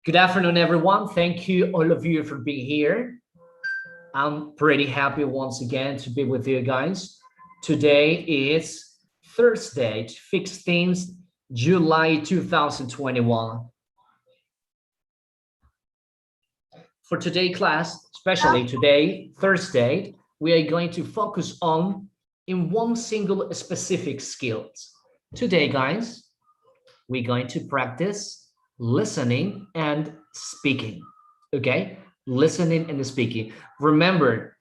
Good afternoon, everyone. Thank you, all of you, for being here. I'm pretty happy once again to be with you guys. Today is Thursday, 16th July 2021. For today's class, especially today, Thursday, we are going to focus on in one single specific skill. Today, guys, we're going to practice listening and speaking. Okay, listening and speaking. Remember,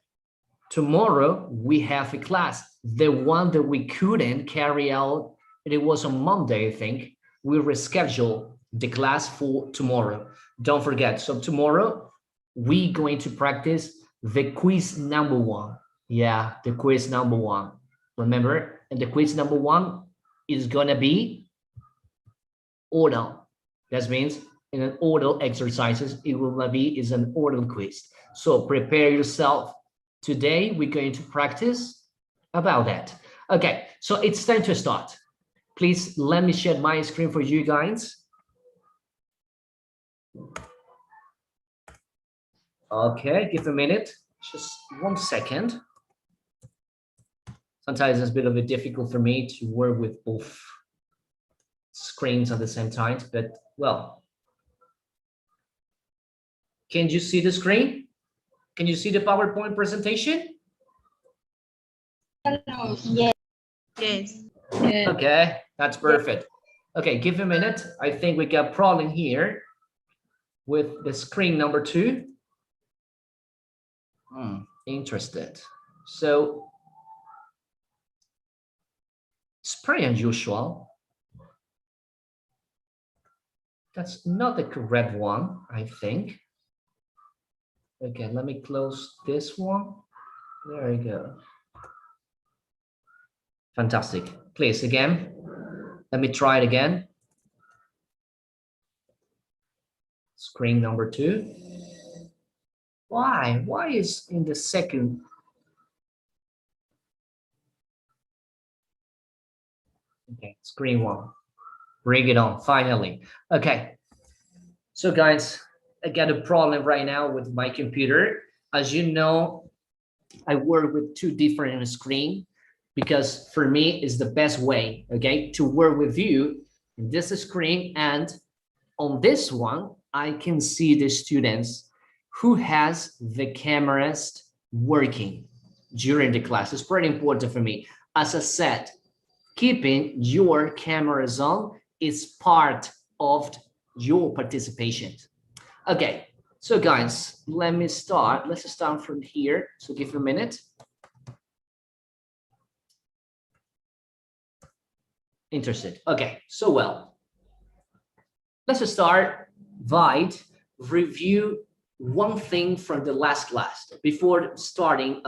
tomorrow we have a class, the one that we couldn't carry out. It was on Monday, I think. We rescheduled the class for tomorrow. Don't forget. So tomorrow we're going to practice the quiz number 1. Yeah, the quiz number 1. Remember, and the quiz number 1 is gonna be oral. That means in an oral exercises, it will be is an oral quiz. So prepare yourself. Today we're going to practice about that. Okay, so it's time to start. Please let me share my screen for you guys. Okay, give a minute, just 1 second. Sometimes it's a bit of a difficult for me to work with both screens at the same time, but well, can you see the screen? Can you see the PowerPoint presentation? Yes. Yes. Okay, that's perfect. Okay, give a minute. I think we got a problem here with the screen number 2. Interested. So it's pretty unusual. That's not the correct one, I think. Okay, let me close this one. There we go. Fantastic. Please, again. Let me try it again. Screen number 2. Why? Why is in the second? Okay, screen 1. Bring it on, finally. Okay. So guys, I got a problem right now with my computer. As you know, I work with 2 different screens because for me it's the best way, okay, to work with you in this screen, and on this one I can see the students who has the cameras working during the class. It's pretty important for me. As I said, keeping your cameras on is part of your participation. Okay, so guys, let me start. Let's start from here. So give me a minute. Interested. Okay, so well, let's start by review one thing from the last class before starting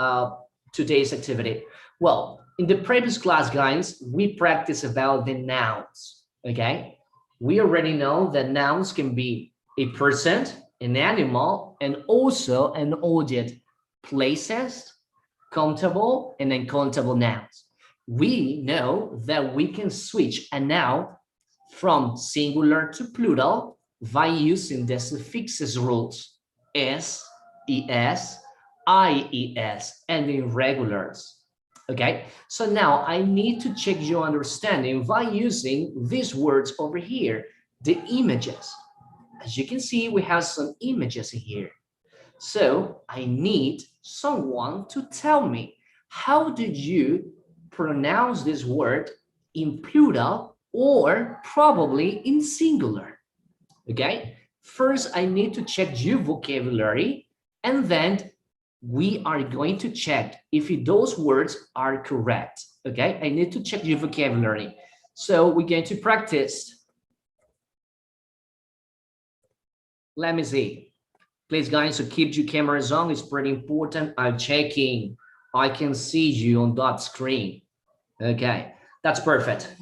today's activity. Well, in the previous class, guys, we practiced about the nouns. Okay, we already know that nouns can be a person, an animal, and also an object, places, countable and uncountable nouns. We know that we can switch a noun from singular to plural by using the suffixes rules s, es, ies, and irregulars. Okay, so now I need to check your understanding by using these words over here, the images. As you can see, we have some images in here. So I need someone to tell me, how did you pronounce this word in plural or probably in singular? Okay, first I need to check your vocabulary, and then we are going to check if those words are correct. Okay, I need to check your vocabulary. So we're going to practice. Let me see. Please, guys, so keep your cameras on. It's pretty important. I'm checking. I can see you on that screen. Okay, that's perfect.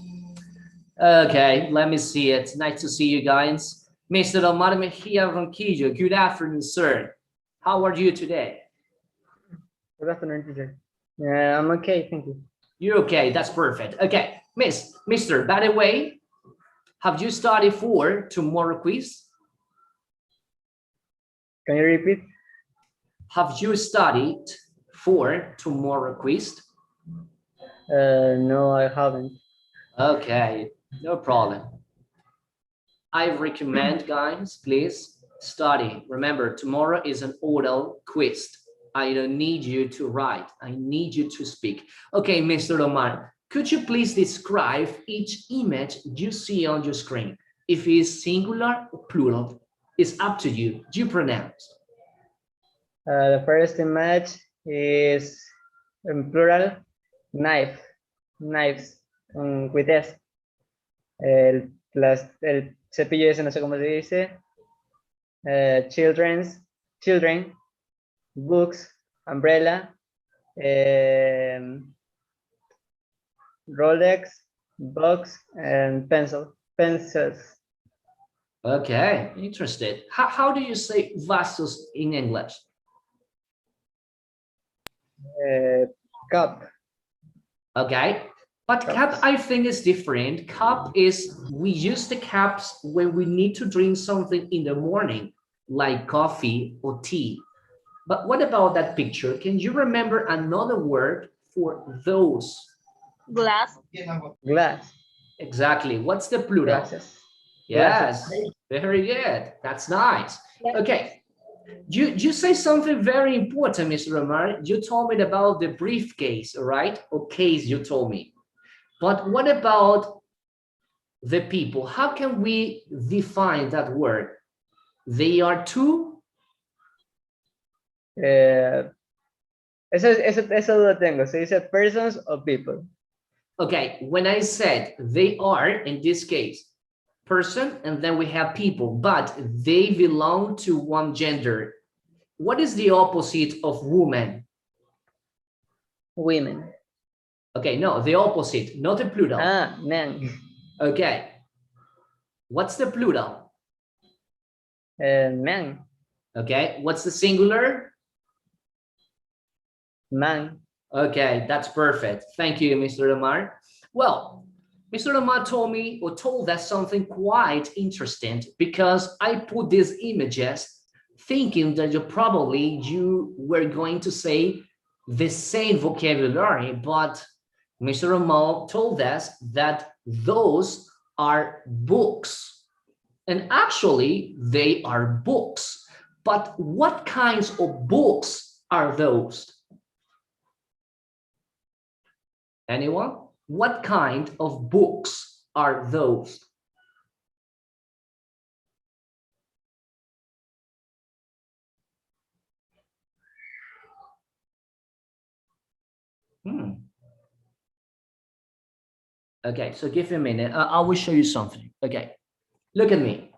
Okay, let me see it. Nice to see you guys. Mr. Omar Mejia Ronquillo, good afternoon, sir. How are you today? Good afternoon, teacher. I'm okay, thank you. You're okay, that's perfect. Okay, Mr. By the way, have you studied for tomorrow quiz? Can you repeat? Have you studied for tomorrow quiz? No, I haven't. Okay, no problem. I recommend, guys, please study. Remember, tomorrow is an oral quiz. I don't need you to write. I need you to speak. Okay, Mr. Omar, could you please describe each image you see on your screen? If it is singular or plural, it's up to you. You pronounce. The first image is in plural, knife, knives, with S. El cepillo ese no sé cómo se dice. Children, books, umbrella, Rolex, box, and pencils. Okay, interested. How do you say vasos in English? Cup. Okay, but cup I think is different. Cup is, we use the cups when we need to drink something in the morning, like coffee or tea. But what about that picture? Can you remember another word for those? Glass. Glass. Exactly. What's the plural? Glasses. Yes, Glasses. very good. That's nice. Okay. You say something very important, Mr. Omar. You told me about the briefcase, all right? Or case, you told me. But what about the people? How can we define that word? They are two? Eso lo tengo. Se dice persons or people. Okay, when I said they are, in this case, person, and then we have people, but they belong to one gender. What is the opposite of woman? Women. Okay, no, the opposite, not the plural. Ah, men. Okay. What's the plural? Men. Okay, what's the singular? Man. Okay, that's perfect. Thank you, Mr. Omar. Well, Mr. Omar told me or told us something quite interesting because I put these images thinking that you were going to say the same vocabulary, but Mr. Omar told us that those are books. And actually, they are books. But what kinds of books are those? Anyone? What kind of books are those? Okay, so give me a minute. I will show you something. Okay, look at me.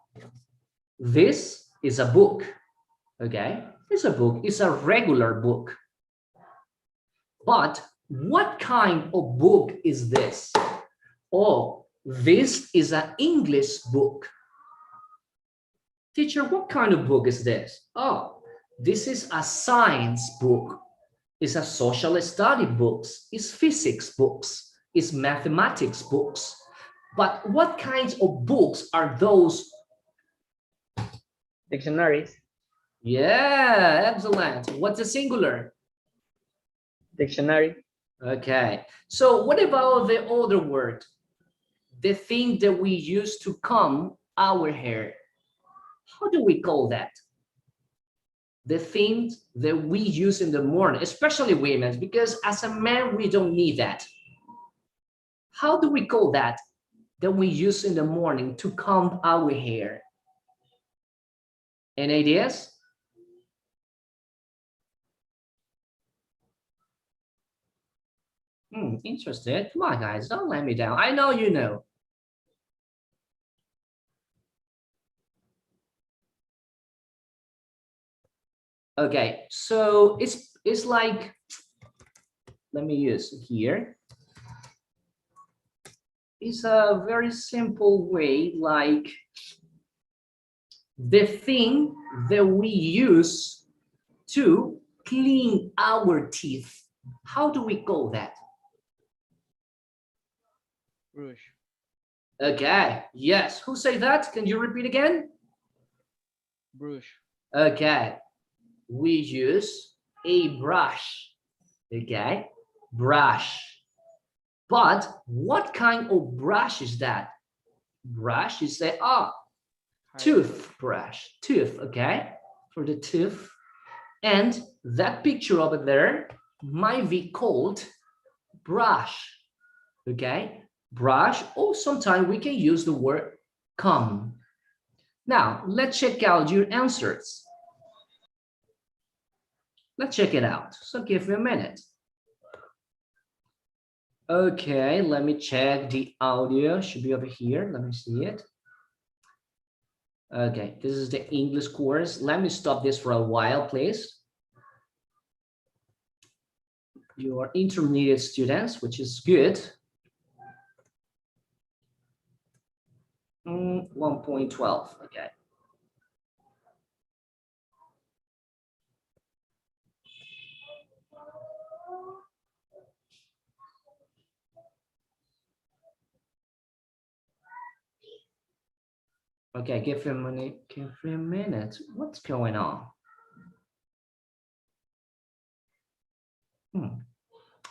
This is a book. Okay, it's a book. It's a regular book. But what kind of book is this? Oh, this is an English book. Teacher, what kind of book is this? Oh, this is a science book. It's a social study books. It's physics books. It's mathematics books. But what kinds of books are those? Dictionaries. Yeah, excellent. What's the singular? Dictionary. Okay. So what about the other word? The thing that we use to comb our hair. How do we call that? The things that we use in the morning, especially women, because as a man, we don't need that. How do we call that we use in the morning to comb our hair? Any ideas? Interested? Come on, guys, don't let me down. I know you know. Okay, so it's like, let me use here. It's a very simple way, like the thing that we use to clean our teeth. How do we call that? Brush. Okay, yes. Who say that? Can you repeat again? Brush. Okay, we use a brush. Okay, brush. But what kind of brush is that? Brush, you say, toothbrush, tooth, okay, for the tooth. And that picture over there might be called brush, okay? Brush, or sometimes we can use the word comb. Now, let's check out your answers. Let's check it out. So give me a minute. Okay, let me check the audio. Should be over here. Let me see it. Okay, this is the English course. Let me stop this for a while, please. You are intermediate students, which is good. 1.12, okay. Okay, give him a minute. Give him a minute. What's going on?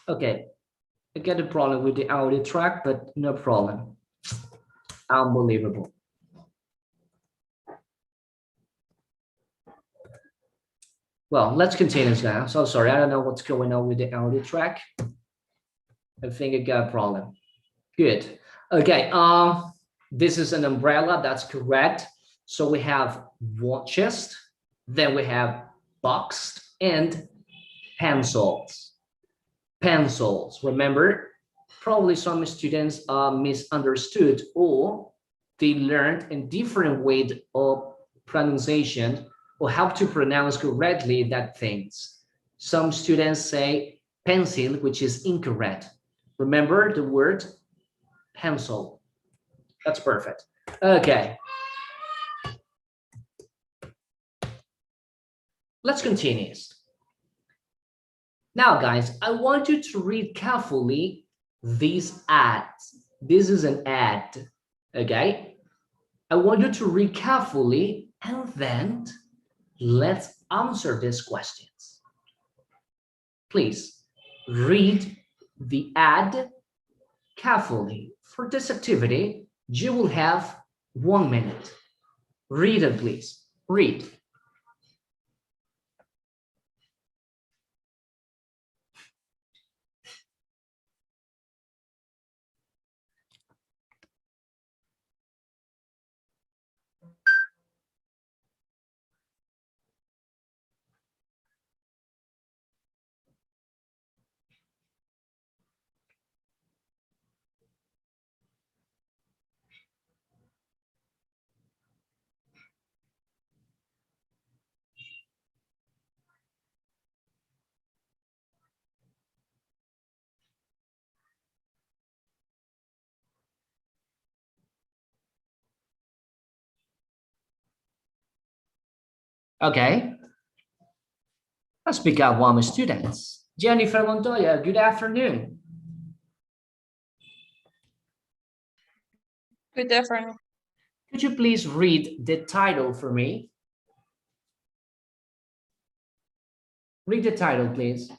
Okay, I get a problem with the audio track, but no problem. Unbelievable. Well, let's continue now. So sorry, I don't know what's going on with the audio track. I think I got a problem. Good. Okay. This is an umbrella. That's correct. So we have watches, then we have boxed and pencils. Pencils. Remember, probably some students misunderstood or they learned a different way of pronunciation or how to pronounce correctly that things. Some students say pencil, which is incorrect. Remember the word pencil. That's perfect. Okay. Let's continue. Now, guys, I want you to read carefully these ads. This is an ad, okay? I want you to read carefully and then let's answer these questions. Please read the ad carefully. For this activity, you will have 1 minute. Read it, please. Read. Okay. Let's pick up one of my students. Jennifer Montoya, good afternoon. Good afternoon. Could you please read the title for me? Read the title, please.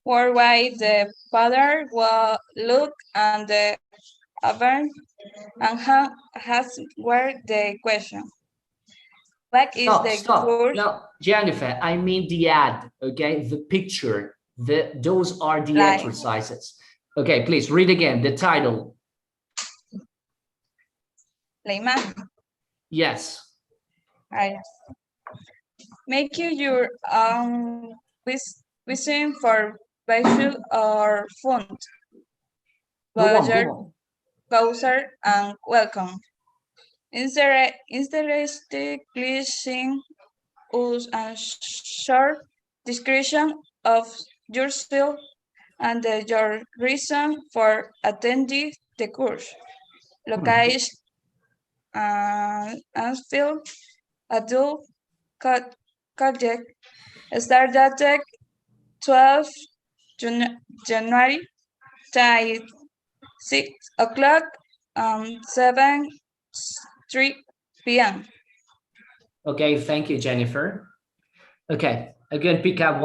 Worldwide, the father will look and the oven and has where the question. What is Stop, the stop. course? No, Jennifer, I mean the ad, okay? The picture, those are the Like, exercises. Okay, please read again, the title. la imagen. Yes. Make you your vision for visual or font. Go on. Browser and welcome. Interesting clicking us a short description of yourself and your reason for attending the course. Location and field adult project start date 12 January time 6 o'clock 7 3 p.m. Okay, thank you, Jennifer. Okay, again, pick up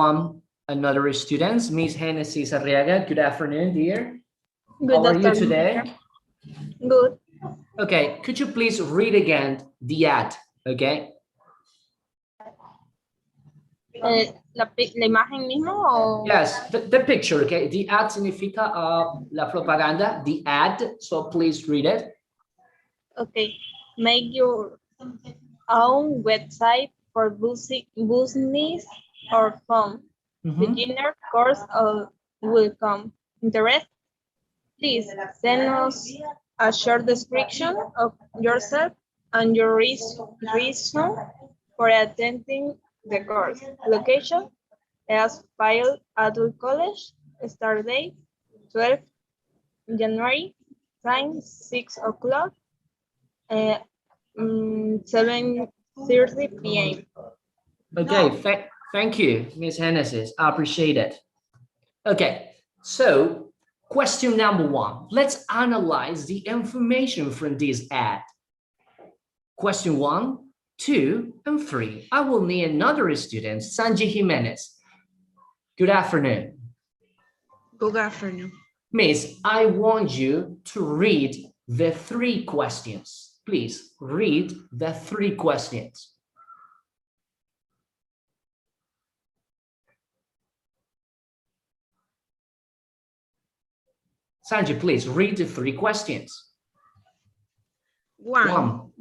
another students. Miss Genesis Arriaga, good afternoon, dear. How are you today? Good. Okay, could you please read again the ad, okay? La imagen mismo o Yes, the picture, okay? The ad significa la propaganda, the ad, so please read it. okay, make your own website for business or fun. Beginner course will come. Interest? Please send us a short description of yourself and your reason for attending the course. Location? As filed Adult College. Start date 12 January. Time 6 o'clock. 7:30 p.m. Okay, thank you, Miss Genesis. I appreciate it. Okay, so question number 1. Let's analyze the information from this ad. Question 1, 2, and 3. I will need another student, Sanji Jimenez. Good afternoon. Good afternoon. Miss, I want you to read the 3 questions. Please read the 3 questions. Sanji, please read the 3 questions. One.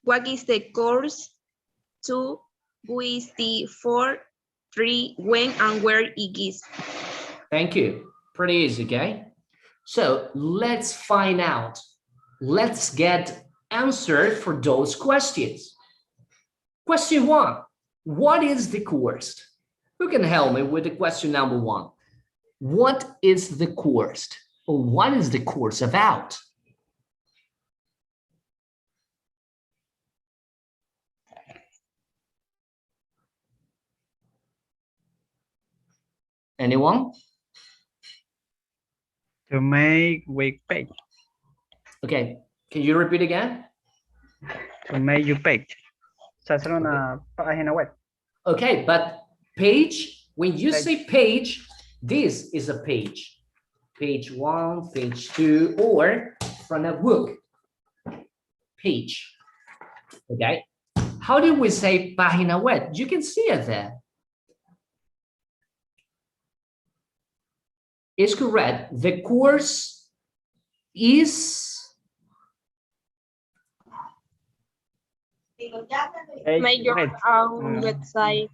What is the course? 2. Who is the 4? 3. When and where it is. Thank you. Pretty easy, okay? So let's find out. Let's get answer for those questions. Question 1. What is the course? Who can help me with the question number 1? What is the course? Or what is the course about? Anyone? To make web page. Okay, can you repeat again? To make your page. O sea, hacer una página web. Okay, but page, when you say page, this is a page. Page 1, page 2, or from a book. Page. Okay. How do we say página web? You can see it there. It's correct. The course is Make your own website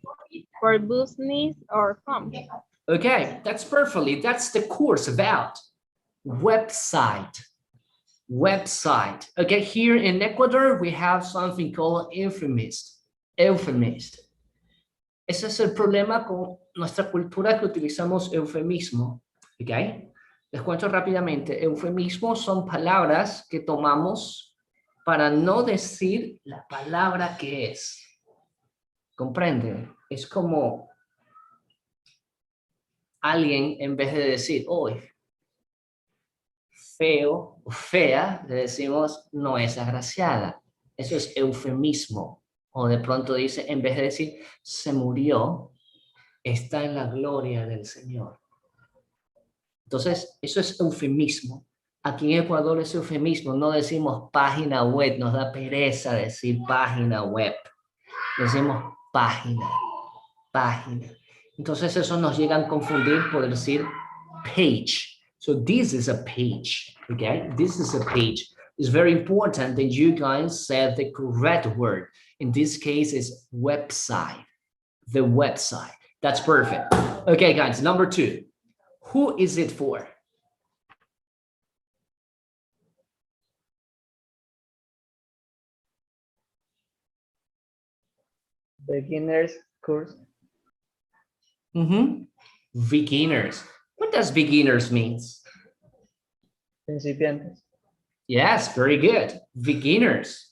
for business or fun. okay. That's perfectly. That's the course about website. Website. Okay, here in Ecuador, we have something called euphemism. Euphemism. Ese es el problema con nuestra cultura que utilizamos eufemismo. Okay. Les cuento rápidamente. Eufemismos son palabras que tomamos para no decir la palabra que es. ¿Comprende? Es como alguien, en vez de decir, hoy feo o fea, le decimos no es agraciada. Eso es eufemismo. O de pronto dice, en vez de decir se murió, está en la gloria del Señor. Entonces, eso es eufemismo. Aquí en Ecuador es eufemismo. No decimos página web, nos da pereza decir página web. Decimos página. Entonces, eso nos llega a confundir por decir page. So this is a page, okay? This is a page. It's very important that you guys said the correct word. In this case, is website. The website. That's perfect. Okay, guys, number 2. Who is it for? Beginners course. Beginners. What does beginners means? Principiantes. Yes, very good. Beginners.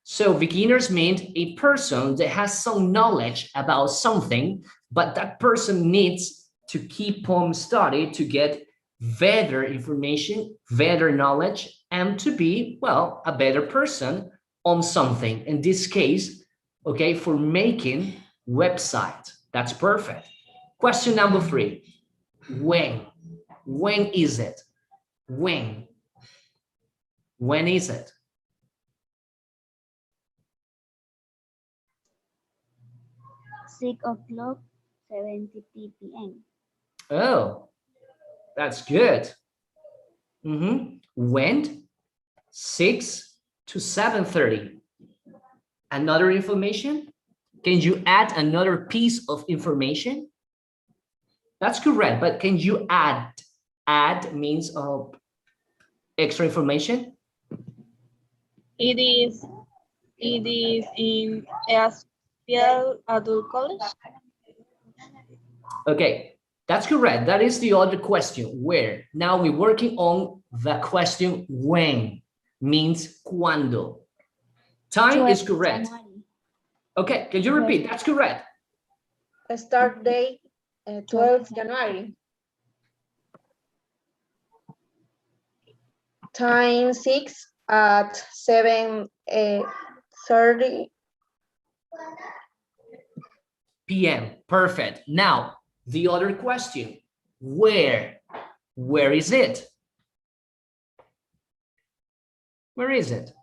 So beginners means a person that has some knowledge about something, but that person needs to keep on studying to get better information, better knowledge, and to be, well, a better person on something. In this case, okay, for making website. That's perfect. Question number 3. When? When is it? When? When is it? Six o'clock, 70 p.m. Oh, that's good. When? 6 to 7:30. Another information? Can you add another piece of information? That's correct, but can you add? Add means extra information. It is in Ashfield Adult College. Okay, that's correct. That is the other question. Where? Now we're working on the question when, means cuando. Time is correct. January. Okay, can you repeat? That's correct. Start date, 12 January. Time 6 at 7:30 PM. Perfect. Now, the other question. Where? Where is it? Where is it?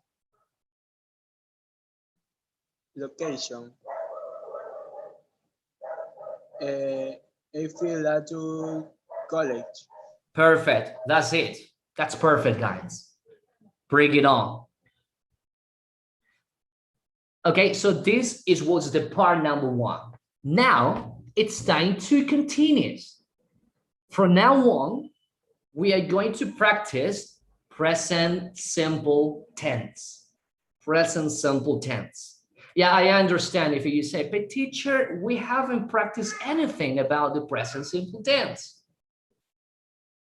Location. Ashfield Adult College. Perfect. That's it. That's perfect, guys. Bring it on. Okay, so this was the part number 1. Now it's time to continue. From now on, we are going to practice present simple tense. Present simple tense. Yeah, I understand if you say, but teacher, we haven't practiced anything about the present simple tense.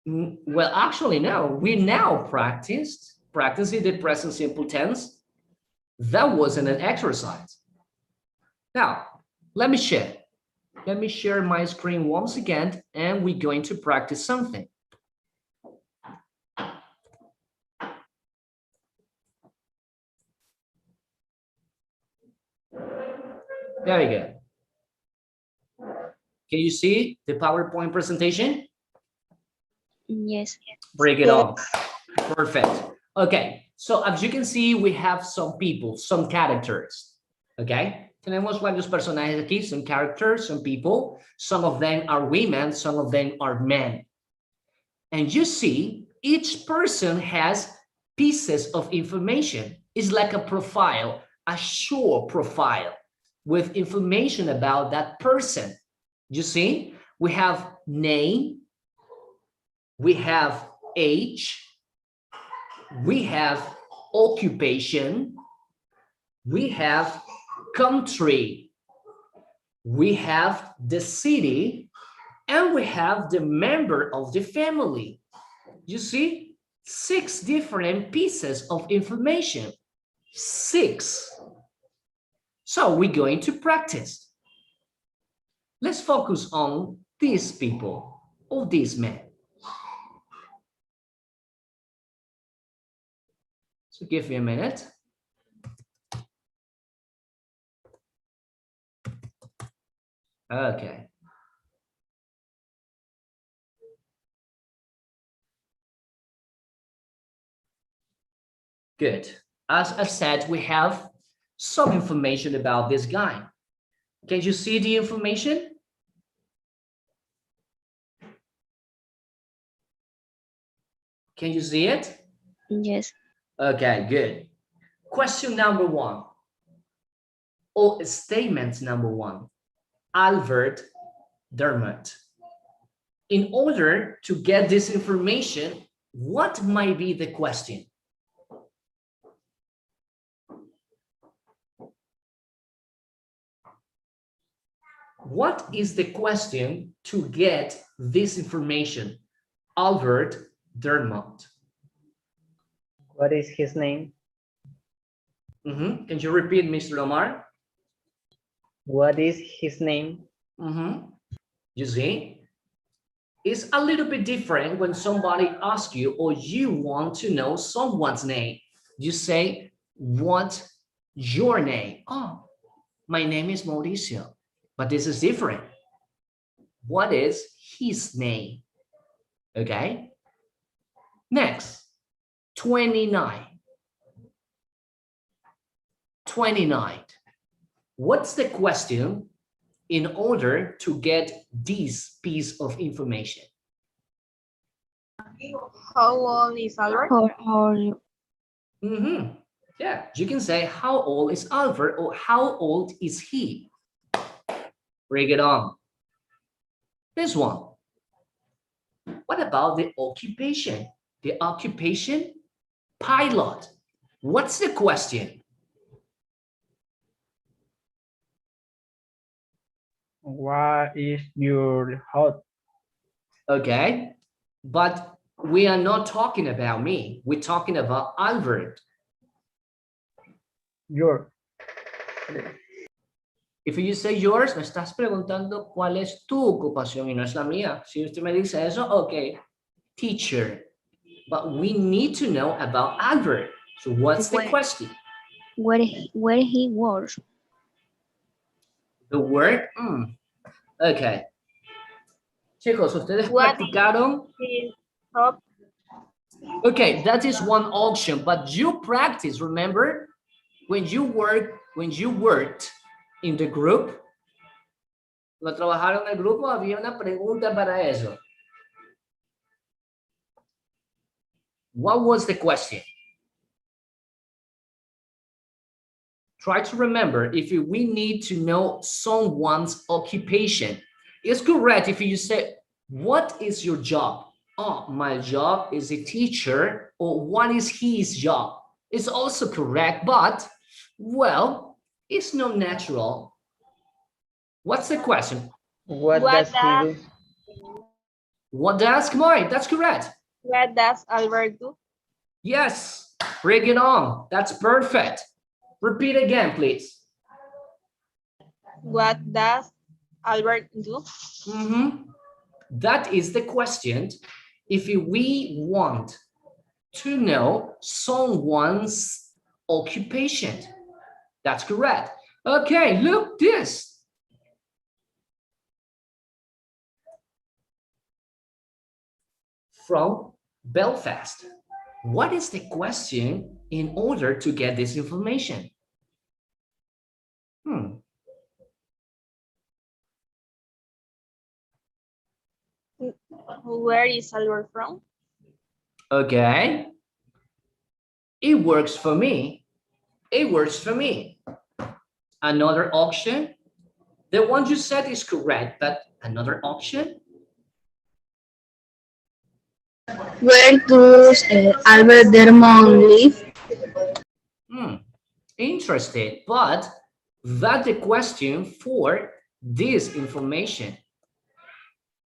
Well, actually, no, we now practicing the present simple tense. That wasn't an exercise. Now, let me share my screen once again, and we're going to practice something. There we go. Can you see the PowerPoint presentation? Yes. Bring it on. Perfect. Okay, so as you can see, we have some people, some characters. Okay, tenemos varios personajes aquí, some characters, some people. Some of them are women, some of them are men. And you see, each person has pieces of information. It's like a profile, a short profile with information about that person. You see, we have name, we have age, we have occupation, we have country, we have the city, and we have the member of the family. You see, 6 different pieces of information. 6. So we're going to practice. Let's focus on these people or these men. So give me a minute. Okay. Good. As I said, we have some information about this guy. Can you see the information? Can you see it? Yes. Okay, good. Question number 1. Or statement number 1. Albert Dermot. In order to get this information, what might be the question? What is the question to get this information? Albert Dermot. What is his name? Can you repeat, Mr. Omar? What is his name? You see? It's a little bit different when somebody asks you or you want to know someone's name. You say, what's your name? Oh, my name is Mauricio. But this is different. What is his name? Okay. Next, 29. 29. What's the question in order to get this piece of information? How old is Albert? How old? Yeah, you can say how old is Albert or how old is he? Bring it on. This one. What about the occupation? The occupation? Pilot. What's the question? What is your hobby? Okay, but we are not talking about me. We're talking about Albert. Your. If you say yours, me estás preguntando cuál es tu ocupación y no es la mía. Si usted me dice eso, okay, teacher. But we need to know about Albert. So what's the question? Where he works. The word? Okay. Chicos, ustedes What practicaron. is top? Okay, that is one option, but you practice, remember? When you worked in the group, cuando trabajaron en el grupo, había una pregunta para eso. What was the question? Try to remember if we need to know someone's occupation. It's correct if you say, what is your job? Oh, my job is a teacher, or what is his job? It's also correct, but, well, it's not natural. What's the question? What does he do? What does, come on, that's correct. What does Albert do? Yes, bring it on. That's perfect. Repeat again, please. What does Albert do? That is the question. If we want to know someone's occupation, that's correct. Okay, look this. From Belfast. What is the question in order to get this information? Where is Albert from? Okay. It works for me. It works for me. Another option. The one you said is correct, but another option? Where does Albert Dermond live? Interesting, but that's the question for this information.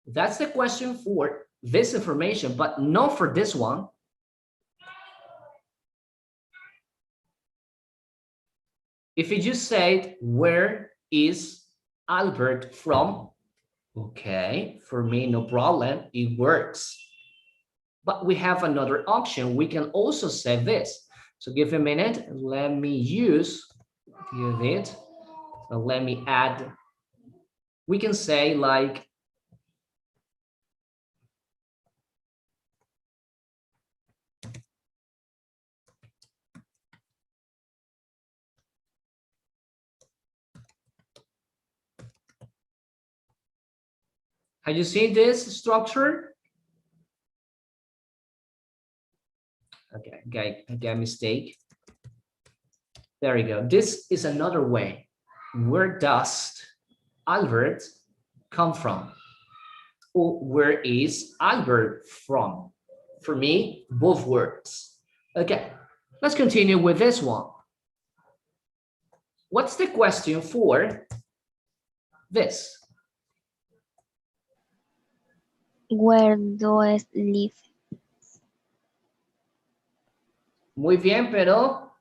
That's the question for this information, but not for this one. If you just said, where is Albert from? Okay, for me, no problem, it works. But we have another option. We can also say this. So give a minute, let me use it. So let me add, we can say like, have you seen this structure? Okay, I got a mistake. There we go. This is another way. Where does Albert come from? Or where is Albert from? For me, both words. Okay, let's continue with this one. What's the question for this? Where does live? Muy bien, pero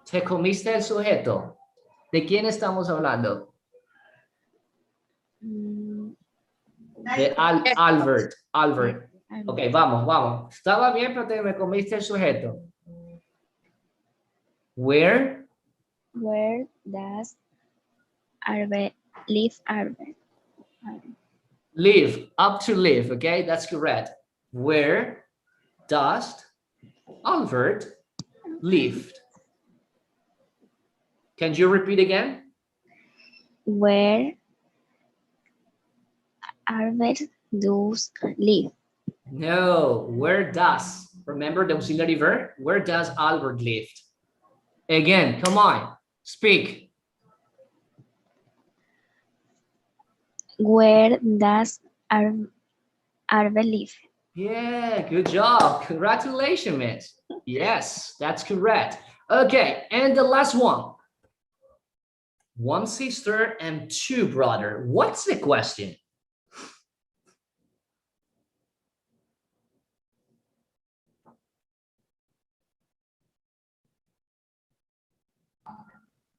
te comiste el sujeto. ¿De quién estamos hablando? De Albert. Albert. Ok, vamos, vamos. Estaba bien, pero te me comiste el sujeto. Where does Albert live, Albert? live, up to live, okay? That's correct. Where does Albert live? Can you repeat again? Where Albert does live? No, where does? Remember the auxiliary verb? Where does Albert live? Again, come on, speak. Where does Albert live? Yeah, good job. Congratulations, miss. Yes, that's correct. Okay, and the last one. One sister and two brother. What's the question?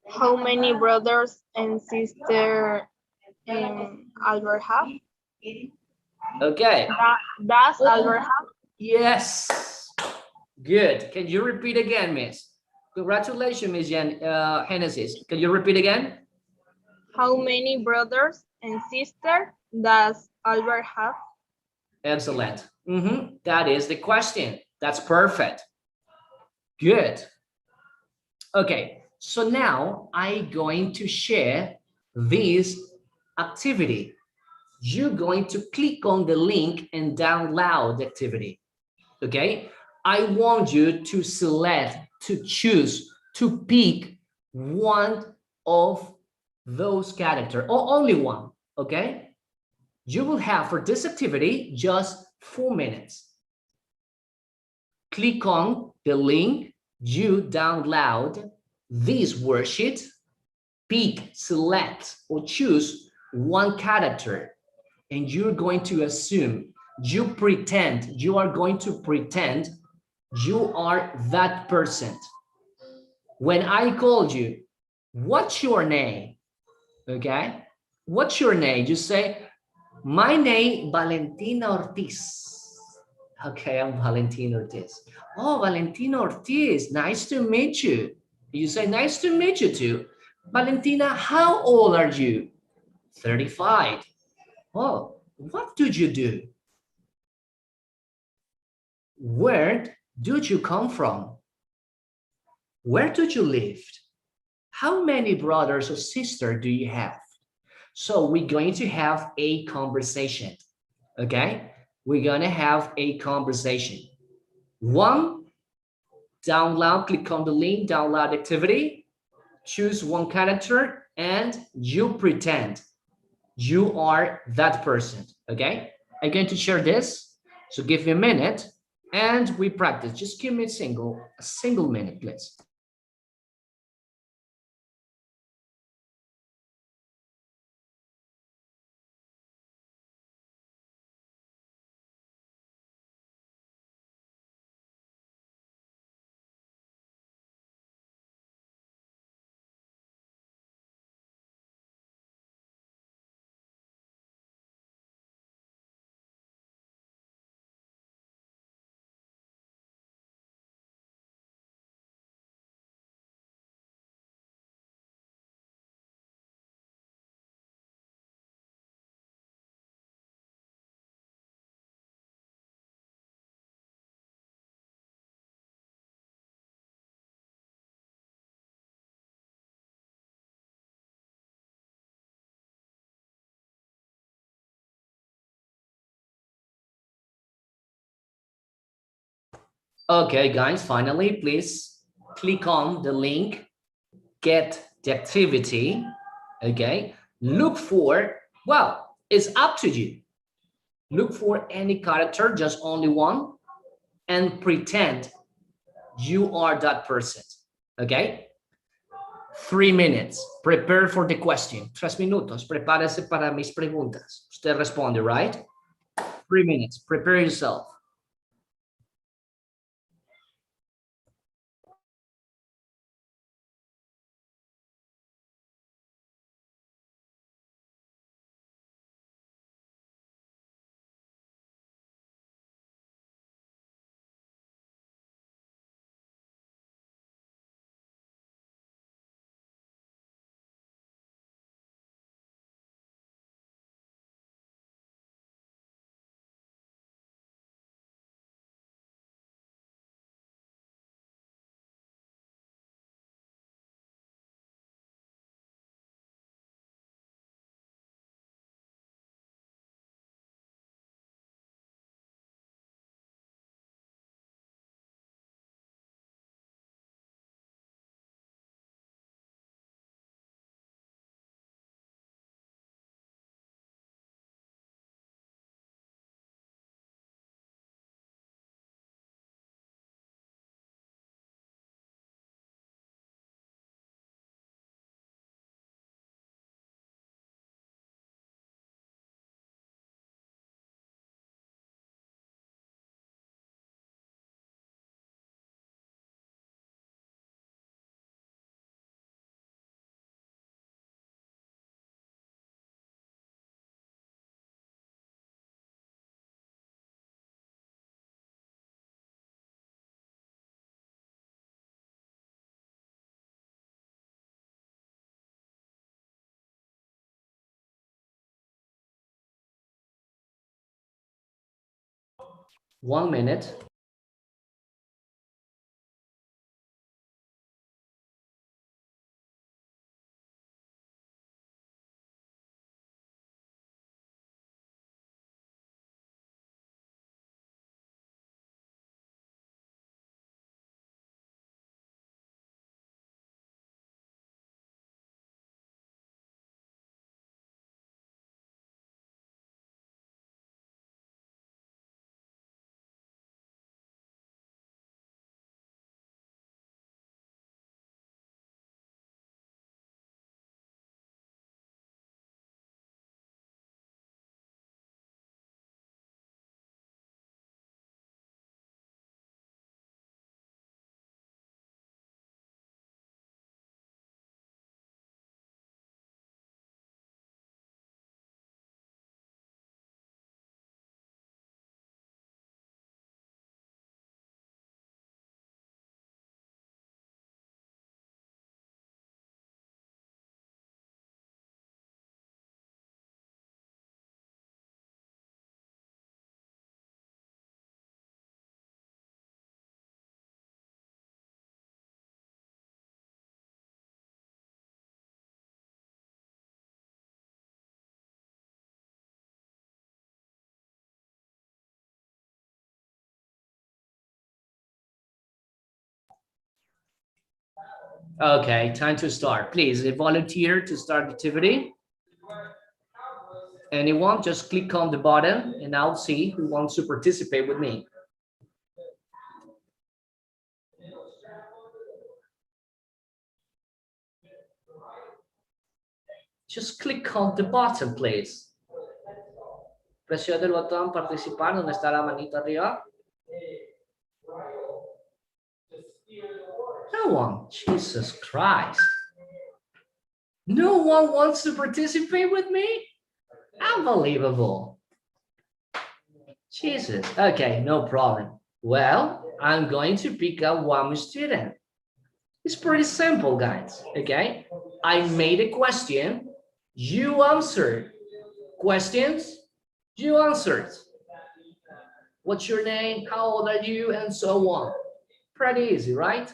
How many brothers and sisters Albert have? Okay. Does Albert have? Yes. Good. Can you repeat again, miss? Congratulations, Miss Genesis. Can you repeat again? How many brothers and sisters does Albert have? Excellent. That is the question. That's perfect. Good. Okay, so now I'm going to share this activity. You're going to click on the link and download the activity. Okay, I want you to select, to choose, to pick one of those characters, or only one. Okay, you will have for this activity just 4 minutes. Click on the link, you download this worksheet, pick, select, or choose one character, and you're going to assume, you are going to pretend you are that person. When I called you, what's your name? Okay, what's your name? You say, my name, Valentina Ortiz. Okay, I'm Valentina Ortiz. Oh, Valentina Ortiz, nice to meet you. You say, nice to meet you too. Valentina, how old are you? 35. Oh, what did you do? Where did you come from? Where did you live? How many brothers or sisters do you have? So we're going to have a conversation, okay? We're gonna have a conversation. One, download, click on the link, download activity, choose one character, and you pretend you are that person, okay? I'm going to share this, so give me a minute, and we practice. Just give me a single minute, please. Okay, guys, finally, please click on the link, get the activity, okay? Look for, well, it's up to you. Look for any character, just only one, and pretend you are that person, okay? 3 minutes, prepare for the question. 3 minutos, prepárese para mis preguntas. Usted responde, right? 3 minutes, prepare yourself. 1 minute. Okay, time to start. Please, a volunteer to start the activity. Anyone, just click on the button and I'll see who wants to participate with me. Just click on the button, please. Presione el botón participar donde está la manita arriba. No one, Jesus Christ. No one wants to participate with me? Unbelievable. Jesus, okay, no problem. Well, I'm going to pick up one student. It's pretty simple, guys, okay? I made a question, you answered. Questions, you answered. What's your name? How old are you? And so on. Pretty easy, right?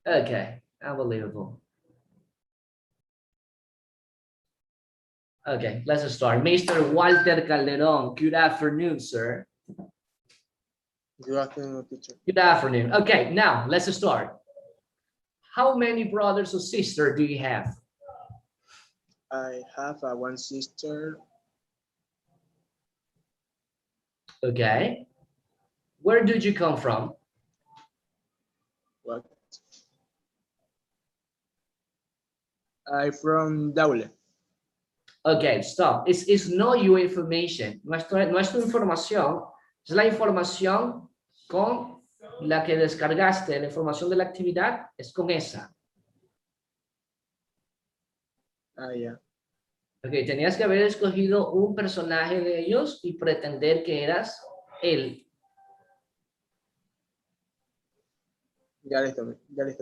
Okay, unbelievable. Okay, let's start. Mr. Walter Calderon, good afternoon, sir. Good afternoon, teacher. Good afternoon. Okay, now let's start. How many brothers or sisters do you have? I have one sister. Okay. Where did you come from? What? I'm from Daule. Okay, stop. It's not your information. No es tu información. Es la información con la que descargaste. La información de la actividad es con esa. Ah, yeah. Ok, tenías que haber escogido un personaje de ellos y pretender que eras él. Ya listo,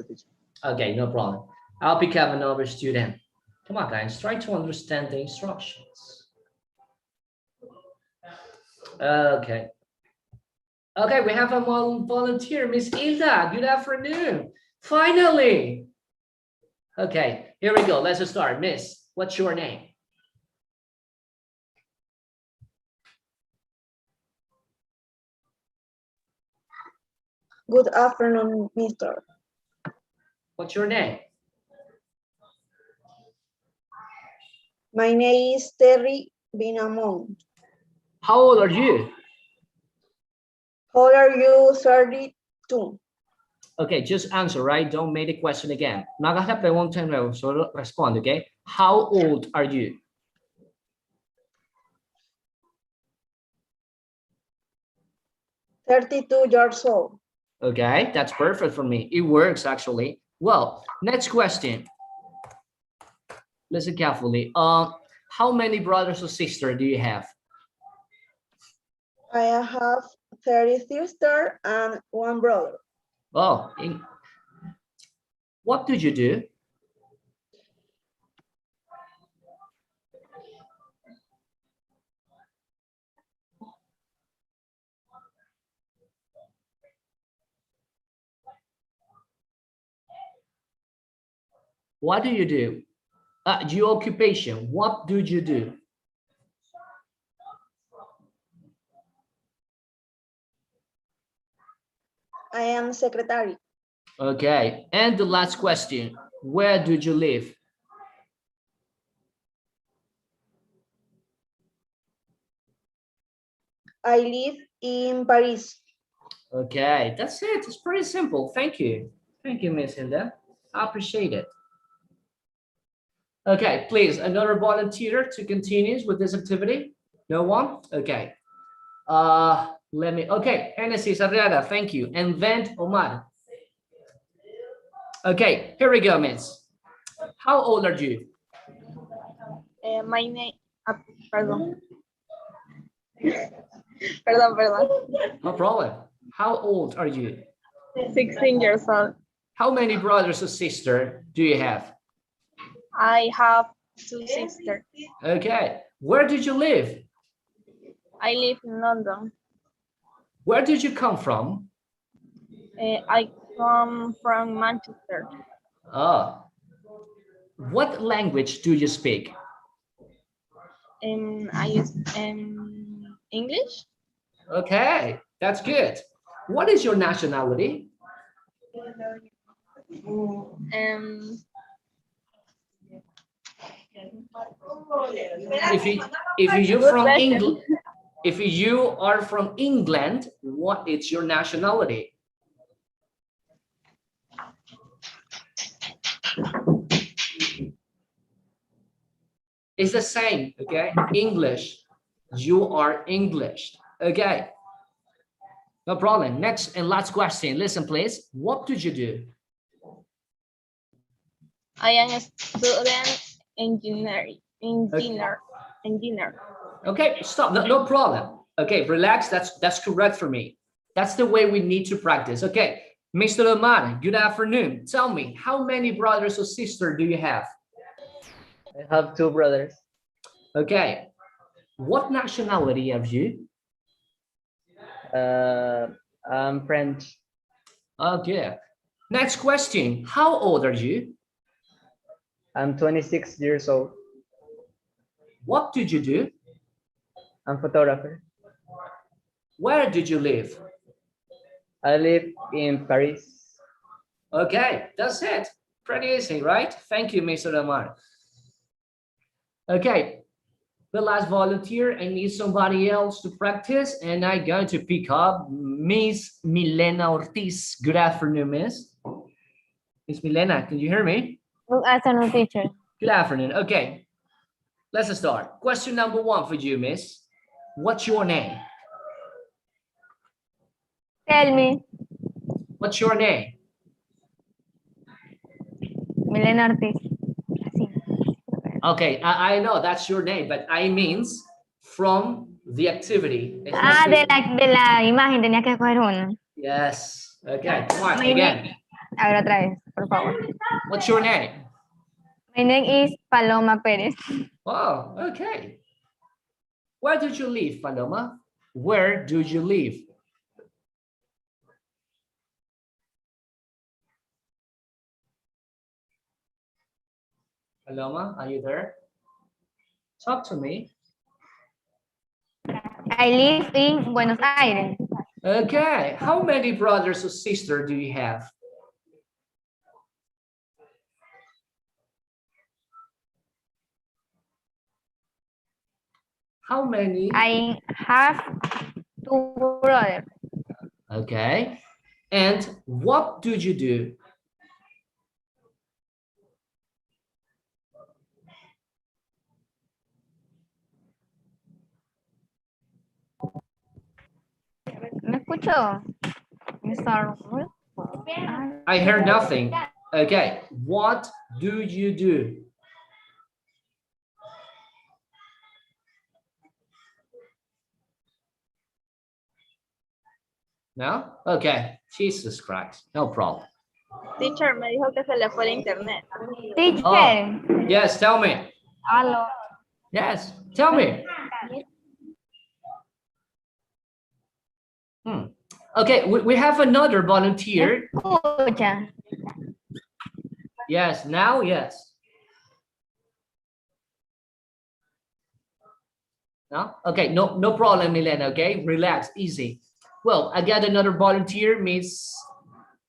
teacher. Okay, no problem. I'll pick up another student. Come on, guys, try to understand the instructions. Okay. Okay, we have a volunteer, Miss Hilda. Good afternoon. Finally. Okay, here we go. Let's start. Miss, what's your name? Good afternoon, Mister. What's your name? My name is Terry Binamon. How old are you? How old are you? 32. Okay, just answer, right? Don't make the question again. No hagas la pregunta de nuevo, solo responde, okay? How old are you? $32 old. Okay, that's perfect for me. It works, actually. Well, next question. Listen carefully. How many brothers or sisters do you have? I have 30 sisters and one brother. Oh, what do you do? What do you do? Your occupation. What do you do? I am secretary. Okay. And the last question. Where do you live? I live in Paris. Okay, that's it. It's pretty simple. Thank you. Thank you, Miss Hilda. I appreciate it. Okay, please, another volunteer to continue with this activity? No one? Okay. Okay, Hennessy Sarriada, thank you. And then Omar. Okay, here we go, miss. How old are you? My name, perdón. Perdón. No problem. How old are you? 16 years old. How many brothers or sisters do you have? I have 2 sisters. Okay, where did you live? I live in London. Where did you come from? I come from Manchester. Oh, what language do you speak? I use English. Okay, that's good. What is your nationality? If you are from England, what is your nationality? It's the same, okay? English. You are English. Okay. No problem. Next and last question. Listen, please. What did you do? I am a student engineer. Okay, stop. No problem. Okay, relax. That's correct for me. That's the way we need to practice. Okay, Mr. Omar, good afternoon. Tell me, how many brothers or sisters do you have? I have 2 brothers. Okay. What nationality have you? I'm French. Okay. Next question. How old are you? I'm 26 years old. What did you do? I'm a photographer. Where did you live? I live in Paris. Okay, that's it. Pretty easy, right? Thank you, Mr. Omar. Okay, the last volunteer, I need somebody else to practice, and I'm going to pick up Miss Milena Ortiz. Good afternoon, Miss. Miss Milena, can you hear me? Good afternoon, teacher. Good afternoon. Okay, let's start. Question number 1 for you, Miss. What's your name? Tell me. What's your name? Milena Ortiz. Okay, I know that's your name, but I means from the activity. De la imagen tenía que escoger una. Yes. Okay, come on, again. A ver, otra vez, por favor. What's your name? My name is Paloma Perez. Oh, okay. Where did you live, Paloma? Where do you live? Paloma, are you there? Talk to me. I live in Buenos Aires. Okay. How many brothers or sisters do you have? How many? I have 2 brothers. Okay. And what do you do? ¿Me escuchó? I heard nothing. Okay. What do you do? No? Okay. Jesus Christ. No problem. Teacher, me dijo que se le fue el internet. Teacher. Oh, yes, tell me. Hello. Yes, tell me. Okay, we have another volunteer. Escucha. Yes, now, yes. No? Okay, no problem, Milena, okay? Relax, easy. Well, I got another volunteer, Miss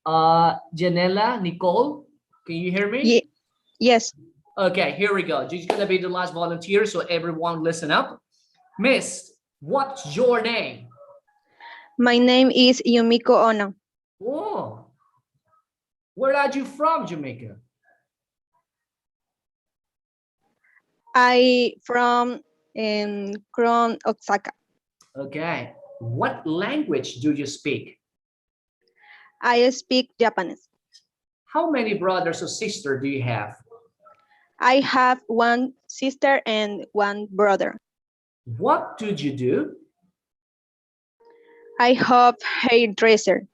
Janela Nicole. Can you hear me? Yes. Okay, here we go. She's gonna be the last volunteer, so everyone listen up. Miss, what's your name? My name is Yumiko Ono. Oh, where are you from, Jamaica? I from Kron, Osaka. Okay, what language do you speak? I speak Japanese. How many brothers or sisters do you have? I have one sister and one brother. What do you do? I have hairdresser.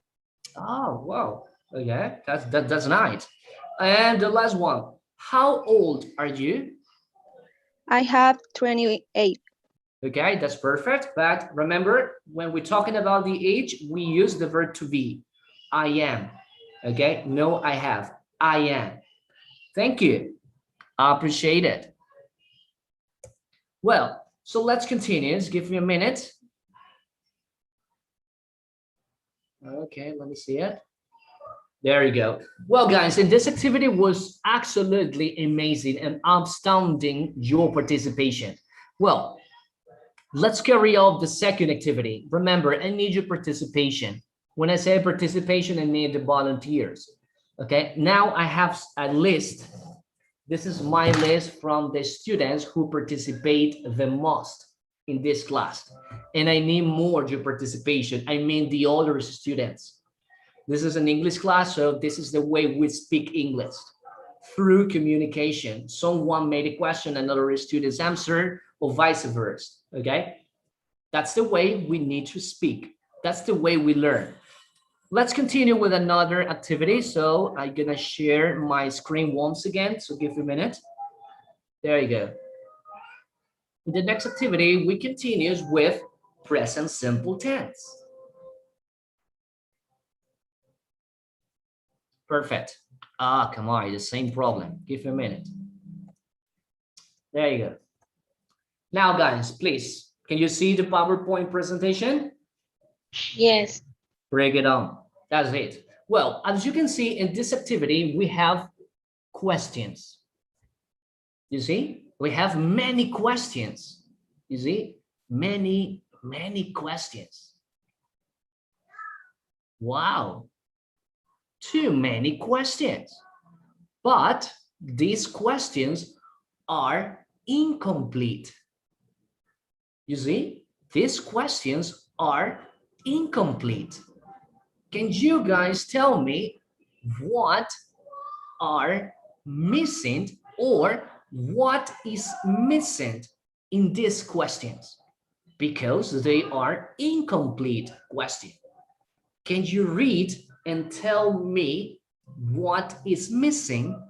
Oh, wow. Okay, that's nice. And the last one, how old are you? I have 28. Okay, that's perfect. But remember, when we're talking about the age, we use the verb to be. I am. Okay, no, I have. I am. Thank you. I appreciate it. Well, so let's continue. Just give me a minute. Okay, let me see it. There you go. Well, guys, and this activity was absolutely amazing and outstanding your participation. Well, let's carry out the second activity. Remember, I need your participation. When I say participation, I need the volunteers. Okay, now I have a list. This is my list from the students who participate the most in this class. And I need more your participation. I mean the other students. This is an English class, so this is the way we speak English. Through communication. Someone made a question, another student's answer, or vice versa, okay? That's the way we need to speak. That's the way we learn. Let's continue with another activity. So I'm gonna share my screen once again, so give me a minute. There you go. In the next activity, we continue with present simple tense. Perfect. Ah, come on, the same problem. Give me a minute. There you go. Now, guys, please, can you see the PowerPoint presentation? Yes. Break it on. That's it. Well, as you can see in this activity, we have questions. You see, we have many questions. You see, many questions. Wow. Too many questions. But these questions are incomplete. You see, these questions are incomplete. Can you guys tell me what are missing or what is missing in these questions? Because they are incomplete questions. Can you read and tell me what is missing?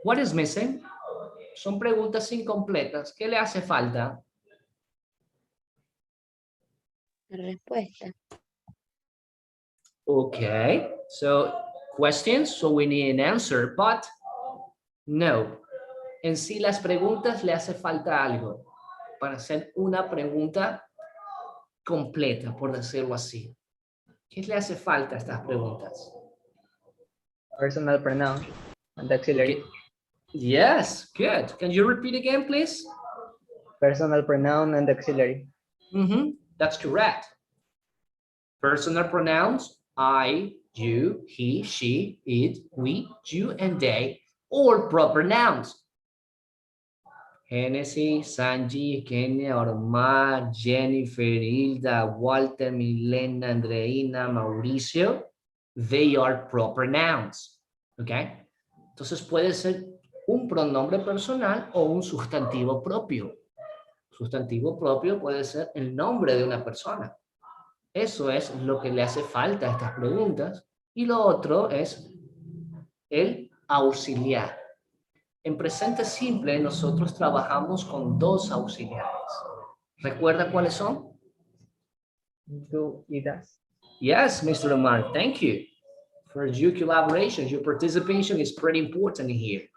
What is missing? Son preguntas incompletas. ¿Qué le hace falta? Respuesta. Okay, so questions, so we need an answer, but no. En sí las preguntas le hace falta algo para hacer una pregunta completa, por decirlo así. ¿Qué le hace falta a estas preguntas? Personal pronoun and auxiliary. Okay. Yes, good. Can you repeat again, please? Personal pronoun and auxiliary. That's correct. Personal pronouns, I, you, he, she, it, we, you, and they, or proper nouns. Genesis, Sanji, Kenia, Ormar, Jennifer, Hilda, Walter, Milena, Andreina, Mauricio, they are proper nouns. Okay? Entonces puede ser un pronombre personal o un sustantivo propio. Sustantivo propio puede ser el nombre de una persona. Eso es lo que le hace falta a estas preguntas. Y lo otro es el auxiliar. En presente simple nosotros trabajamos con dos auxiliares. ¿Recuerda cuáles son? Do y does. Yes, Mr. Omar, thank you for your collaboration. Your participation is pretty important here.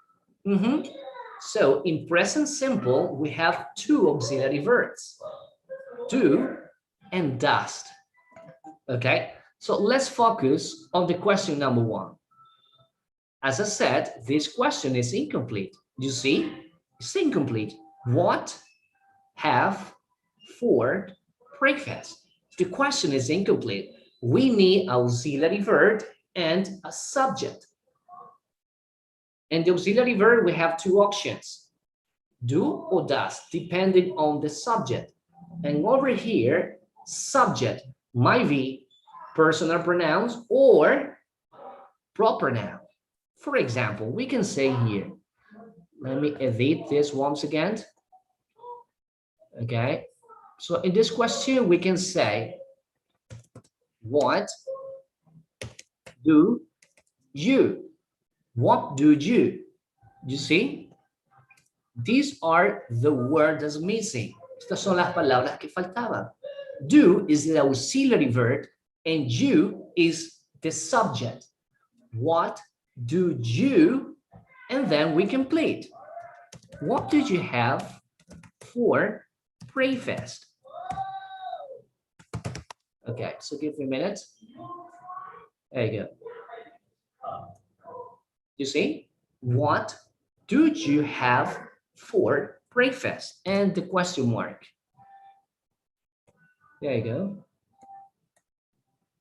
So in present simple, we have two auxiliary verbs, do and does. Okay, so let's focus on the question number one. As I said, this question is incomplete. You see, it's incomplete. What have for breakfast? The question is incomplete. We need auxiliary verb and a subject. And the auxiliary verb, we have two options, do or does, depending on the subject. And over here, subject might be personal pronouns or proper noun. For example, we can say here, let me edit this once again. Okay, so in this question, we can say, what do you? What do you? You see? These are the words that's missing. Estas son las palabras que faltaban. Do is the auxiliary verb and you is the subject. What do you? And then we complete. What did you have for breakfast? Okay, so give me a minute. There you go. You see, what do you have for breakfast? And the question mark. There you go.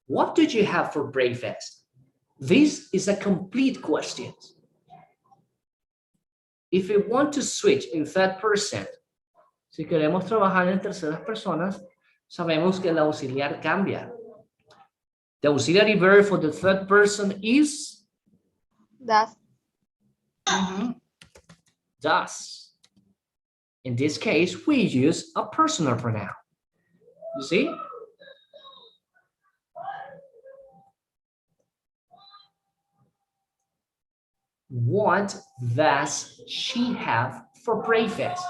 What did you have for breakfast? This is a complete question. If we want to switch in third person, si queremos trabajar en terceras personas, sabemos que el auxiliar cambia. The auxiliary verb for the third person is Does. Does. In this case, we use a personal pronoun. You see? What does she have for breakfast?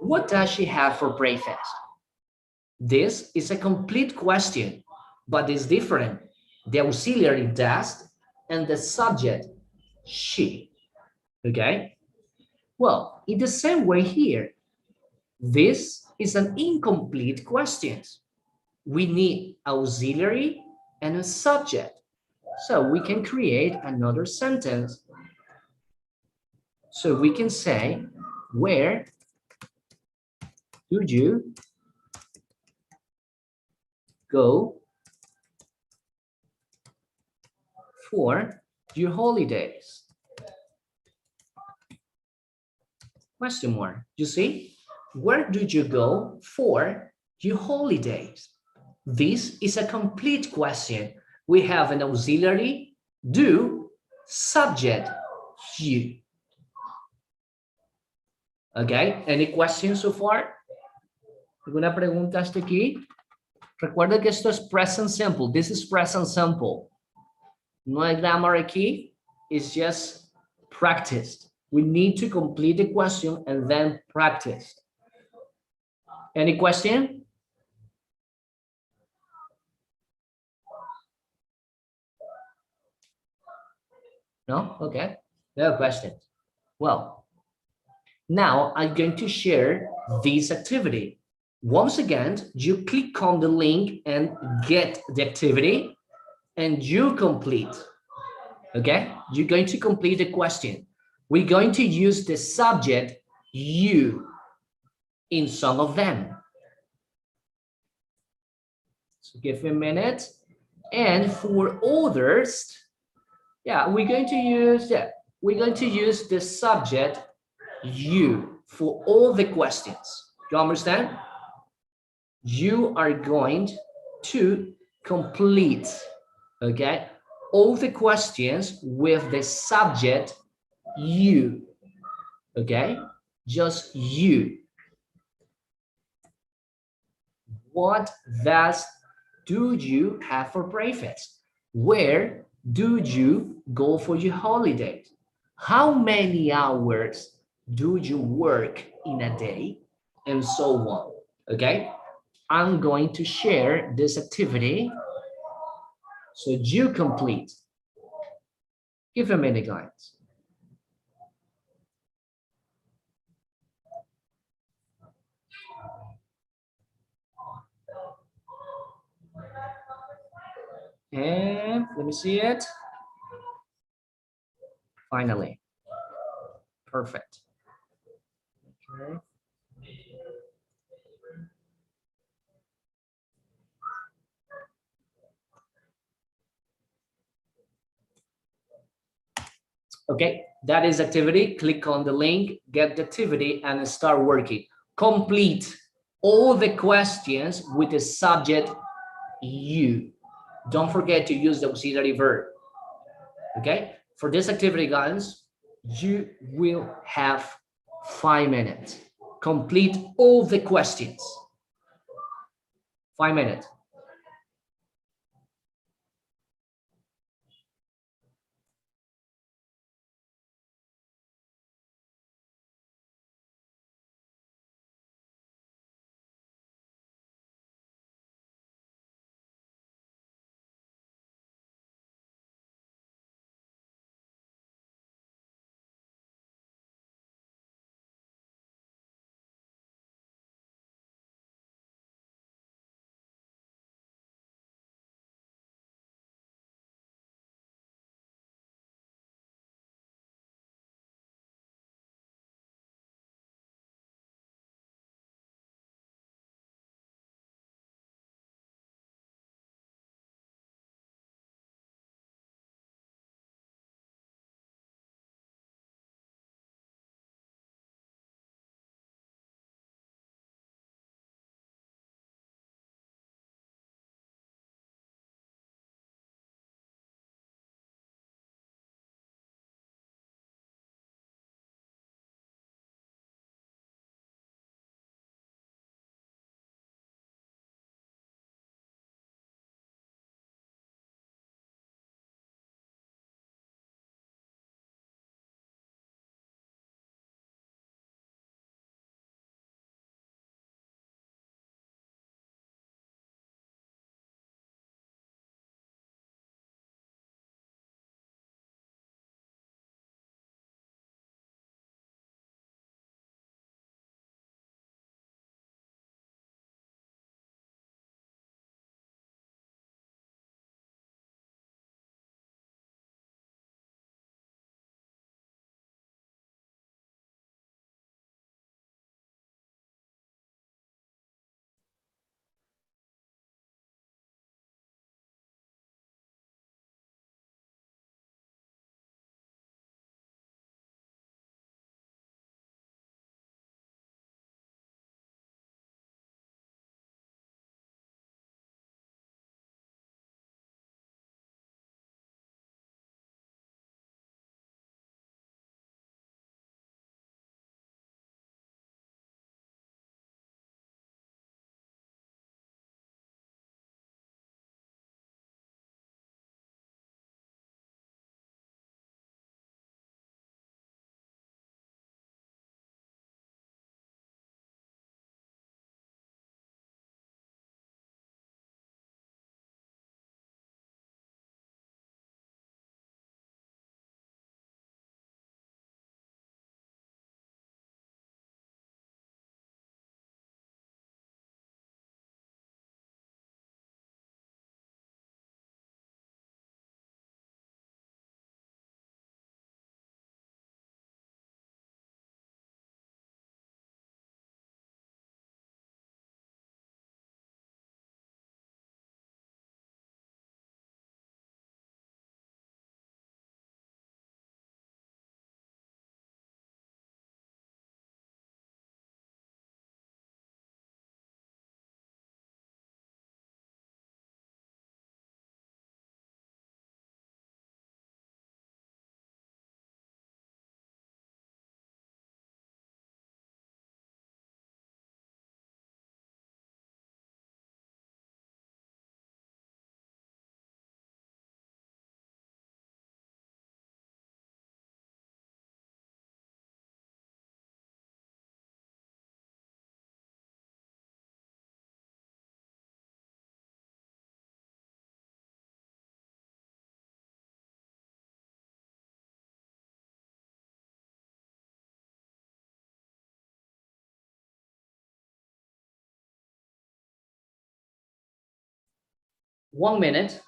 What does she have for breakfast? This is a complete question, but it's different. The auxiliary does and the subject she. Okay? Well, in the same way here, this is an incomplete question. We need auxiliary and a subject. So we can create another sentence. So we can say, where do you go for your holidays? Question mark. You see, where do you go for your holidays? This is a complete question. We have an auxiliary, do, subject, you. Okay, any questions so far? ¿Alguna pregunta hasta aquí? Recuerda que esto es present simple. This is present simple. No hay grammar aquí. It's just practiced. We need to complete the question and then practice. Any question? No? Okay. No questions. Well, now I'm going to share this activity. Once again, you click on the link and get the activity and you complete. Okay? You're going to complete the question. We're going to use the subject you in some of them. So give me a minute. And for others, yeah, we're going to use the subject you for all the questions. You understand? You are going to complete, okay, all the questions with the subject you, okay? Just you. What does do you have for breakfast? Where do you go for your holiday? How many hours do you work in a day? And so on. Okay, I'm going to share this activity so you complete. Give a minute, guys. And let me see it. Finally. Perfect. Okay. Okay, that is activity. Click on the link, get the activity, and start working. Complete all the questions with the subject you. Don't forget to use the auxiliary verb. Okay, for this activity, guys, you will have 5 minutes. Complete all the questions. 5 minutes. 1 minute.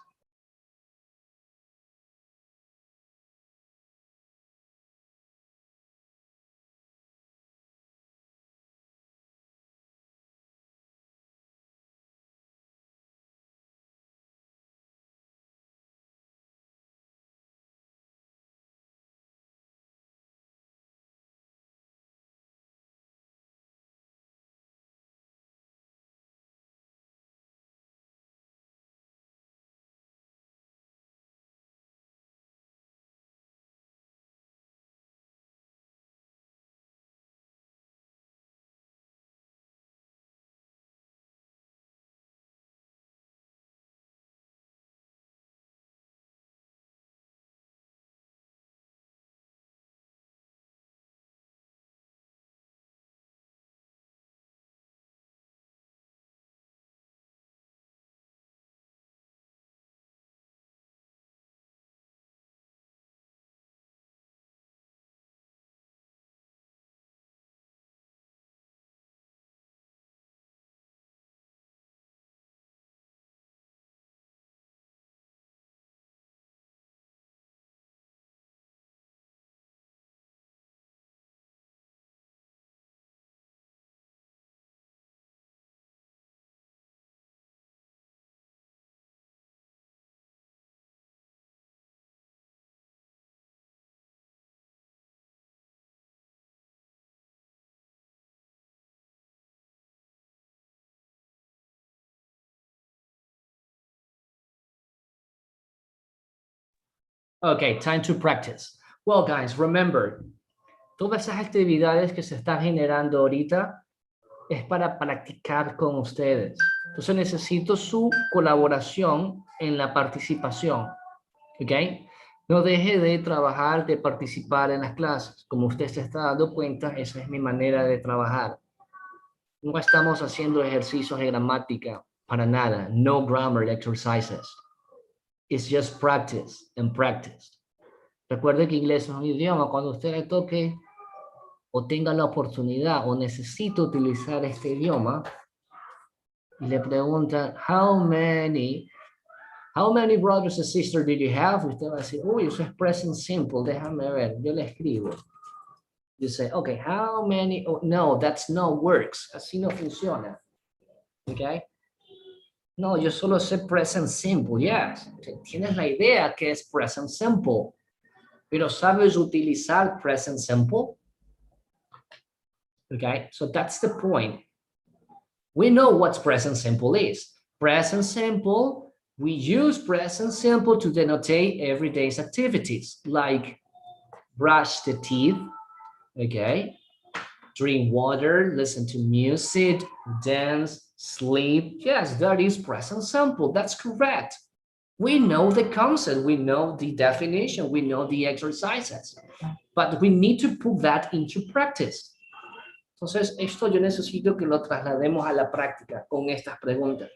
Okay, time to practice. Well, guys, remember, todas esas actividades que se están generando ahorita es para practicar con ustedes. Entonces necesito su colaboración en la participación. ¿Ok? No deje de trabajar, de participar en las clases. Como usted se está dando cuenta, esa es mi manera de trabajar. No estamos haciendo ejercicios de gramática para nada. No grammar exercises. It's just practice and practice. Recuerde que inglés es un idioma. Cuando usted le toque o tenga la oportunidad o necesite utilizar este idioma y le preguntan, how many brothers and sisters did you have? Usted va a decir, uy, eso es present simple, déjame ver, yo le escribo. You say, okay, how many, oh, no, that's not works, así no funciona. Okay? No, yo solo sé present simple, yes. Tienes la idea que es present simple, pero ¿sabes utilizar present simple? Okay, so that's the point. We know what present simple is. Present simple, we use present simple to denote everyday's activities, like brush the teeth, okay? Drink water, listen to music, dance, sleep. Yes, that is present simple. That's correct. We know the concept, we know the definition, we know the exercises, but we need to put that into practice. Entonces, esto yo necesito que lo traslademos a la práctica con estas preguntas.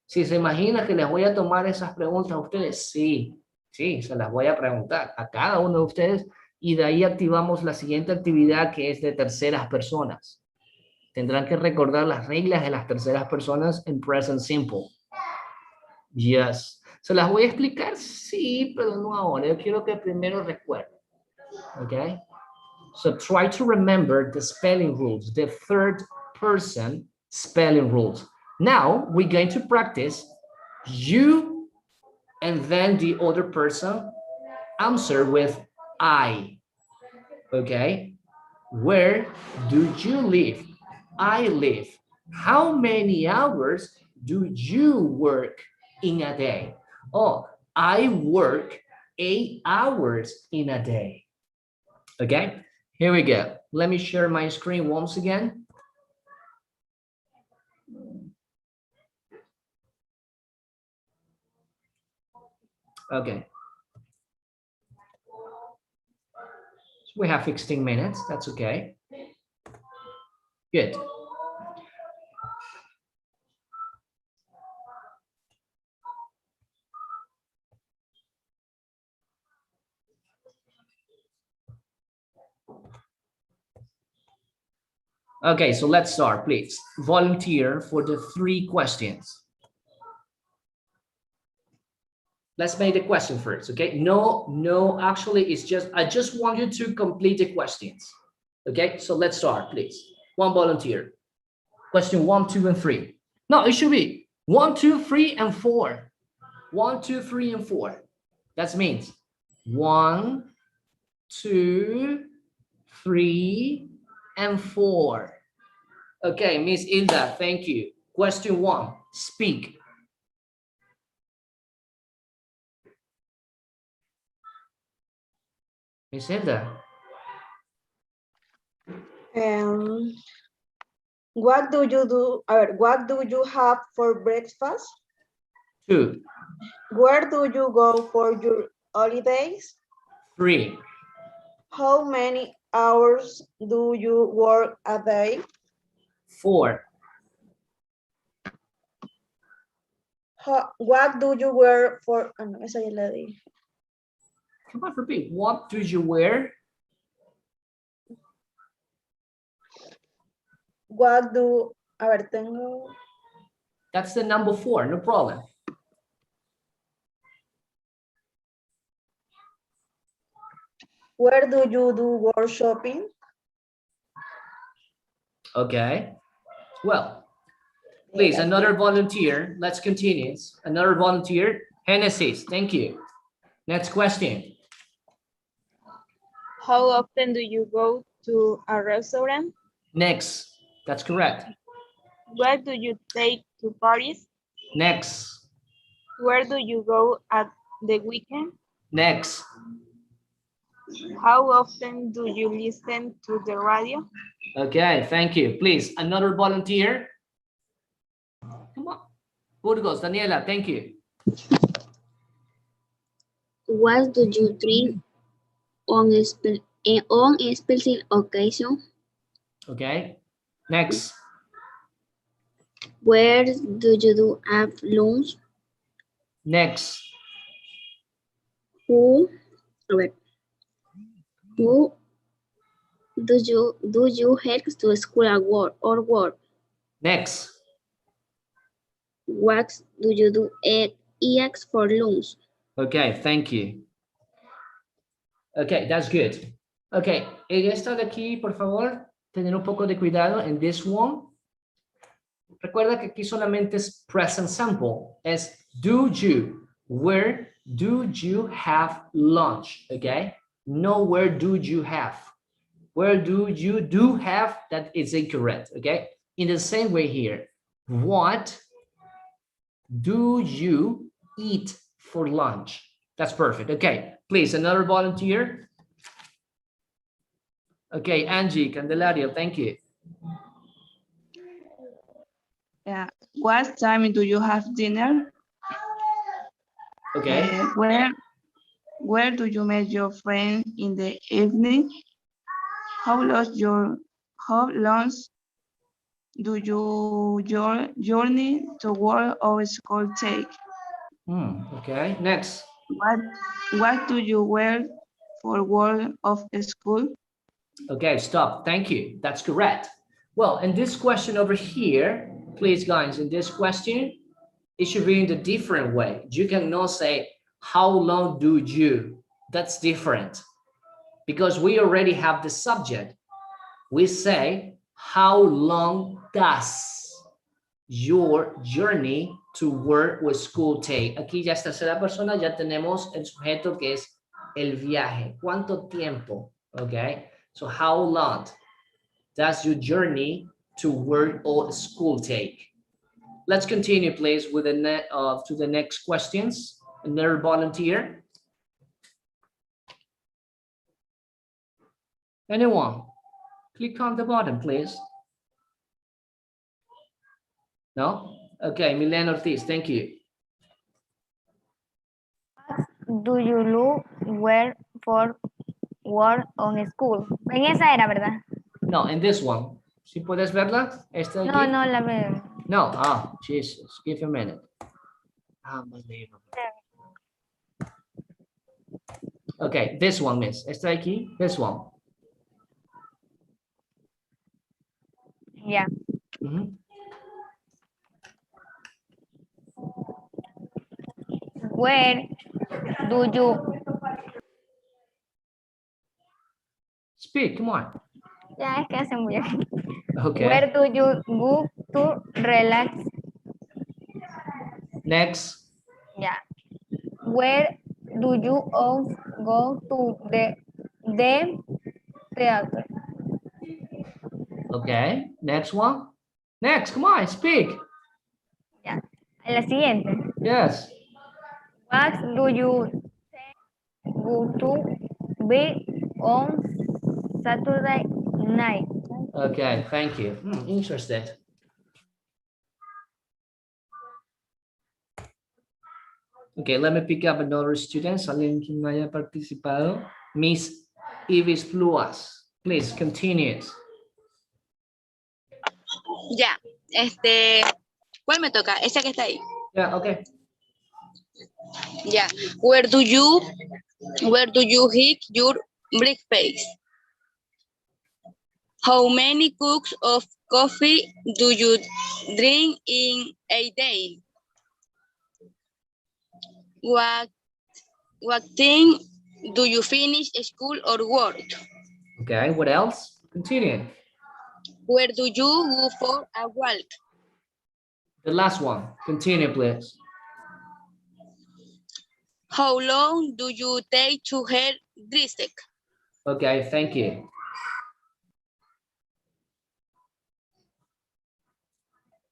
Si se imagina que les voy a tomar esas preguntas a ustedes, sí, se las voy a preguntar a cada uno de ustedes y de ahí activamos la siguiente actividad que es de terceras personas. Tendrán que recordar las reglas de las terceras personas en present simple. Yes. ¿Se las voy a explicar? Sí, pero no ahora. Yo quiero que primero recuerden. ¿Ok? So try to remember the spelling rules, the third person spelling rules. Now we're going to practice you and then the other person answer with I. Okay? Where do you live? I live. How many hours do you work in a day? Oh, I work 8 hours in a day. Okay? Here we go. Let me share my screen once again. Okay. So we have 16 minutes. That's okay. Good. Okay, so let's start, please. Volunteer for the 3 questions. Let's make the question first, okay? No, actually, it's just, I just want you to complete the questions. Okay, so let's start, please. One volunteer. Question 1, 2, and 3. No, it should be 1, 2, 3, and 4. 1, 2, 3, and 4. That means 1, 2, 3, and 4. Okay, Miss Hilda, thank you. Question 1, speak. Miss Hilda. What do you do? What do you have for breakfast? 2, Where do you go for your holidays? 3, How many hours do you work a day? 4, What do you wear for? Ah, no, esa ya la di. come on, repeat. What do you wear? What do? A ver, tengo. That's the number 4, no problem. Where do you do work shopping? Okay, well, please, another volunteer. Let's continue. Another volunteer, Genesis, thank you. Next question. How often do you go to a restaurant? Next, that's correct. What do you take to parties? Next, Where do you go at the weekend? next, How often do you listen to the radio? okay, thank you. Please, another volunteer. Come on, Burgos, Daniela, thank you. What do you drink on a special occasion? Okay, next, Where do you do have lunch? next, Who, a ver, who do you head to school at work or work? next, What do you do eat for lunch? okay, thank you. Okay, that's good. Okay, en esta de aquí, por favor, tener un poco de cuidado en this one. Recuerda que aquí solamente es present simple. Es do you, where do you have lunch, okay? No, where do you have. Where do you do have, that is incorrect, okay? In the same way here, what do you eat for lunch? That's perfect. Okay, please, another volunteer. Okay, Angie Candelario, thank you. Yeah. What time do you have dinner? Okay. Where do you meet your friend in the evening? How long do your journey to work or school take? Okay, next. What do you wear for work of school? Okay, stop. Thank you. That's correct. Well, in this question over here, please, guys, in this question, it should be in the different way. You cannot say, how long do you? That's different because we already have the subject. We say, how long does your journey to work or school take? Aquí ya es tercera persona, ya tenemos el sujeto que es el viaje. ¿Cuánto tiempo? Okay, so how long does your journey to work or school take? Let's continue, please, with to the next questions. Another volunteer. Anyone? Click on the button, please. No? Okay, Milena Ortiz, thank you. Do you look where for work on school? En esa era, ¿verdad? No, in this one. ¿Sí puedes verla? ¿Esta de No, aquí? no la veo. No, Jesus, give a minute. Unbelievable. Okay, this one, miss. ¿Esta de aquí? This one. Yeah. Where do you Speak, come on. ya es que hace muy bien. Okay. Where do you go to relax? Next. Yeah. Where do you all go to the theater? Okay. Next one. Next, come on, speak. Ya. La siguiente. Yes. What do you go to be on Saturday night? Okay, thank you. Interesting. Okay, let me pick up another student. Alguien que no haya participado. Miss Ivis Fluas, please continue. Ya, ¿cuál me toca? Esa que está ahí. Yeah, okay. Ya. Where do you eat your breakfast? How many cups of coffee do you drink in a day? What thing do you finish school or work? Okay, what else? Continue. Where do you go for a walk? The last one. Continue, please. How long do you take to hair dressed? Okay, thank you.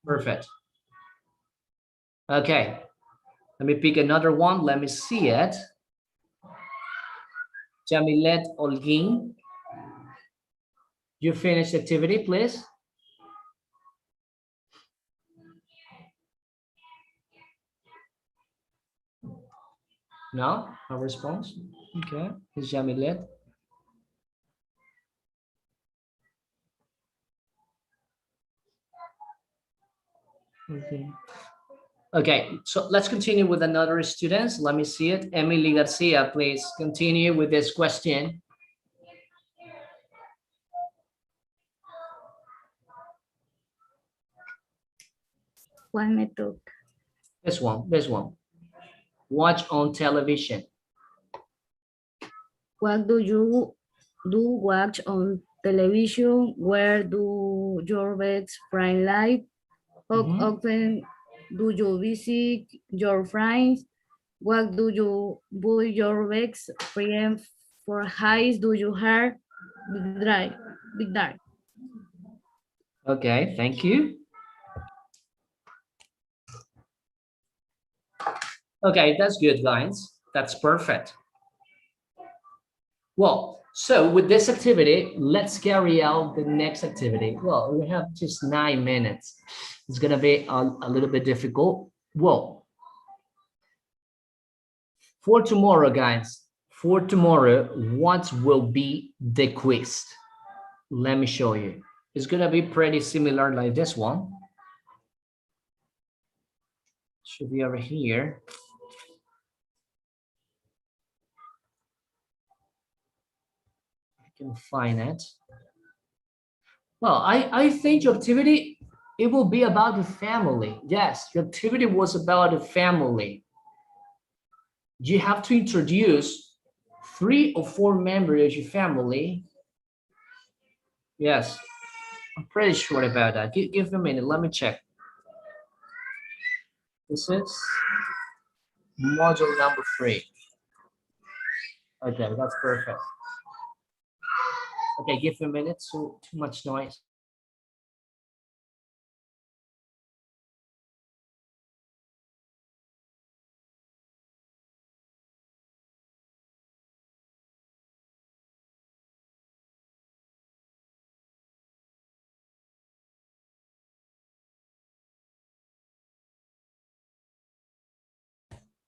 Perfect. Okay, let me pick another one. Let me see it. Jamilet Olgin. You finished activity, please. No, no response. Okay, it's Jamilet. Okay. Okay, so let's continue with another students. Let me see it. Emily Garcia, please continue with this question. ¿Cuál me toca? This one, this one. Watch on television. What do you watch on television? Where do your best friend live? How often do you visit your friends? What do you buy your best friend for highs? Do you have big dark? Okay, thank you. Okay, that's good, guys. That's perfect. Well, so with this activity, let's carry out the next activity. Well, we have just 9 minutes. It's gonna be a little bit difficult. Well, for tomorrow, guys, for tomorrow, what will be the quiz? Let me show you. It's gonna be pretty similar like this one. Should be over here. I can find it. Well, I think your activity, it will be about the family. Yes, your activity was about the family. You have to introduce 3 or 4 members of your family. Yes, I'm pretty sure about that. Give me a minute, let me check. This is module number 3. Okay, that's perfect. Okay, give me a minute, so too much noise.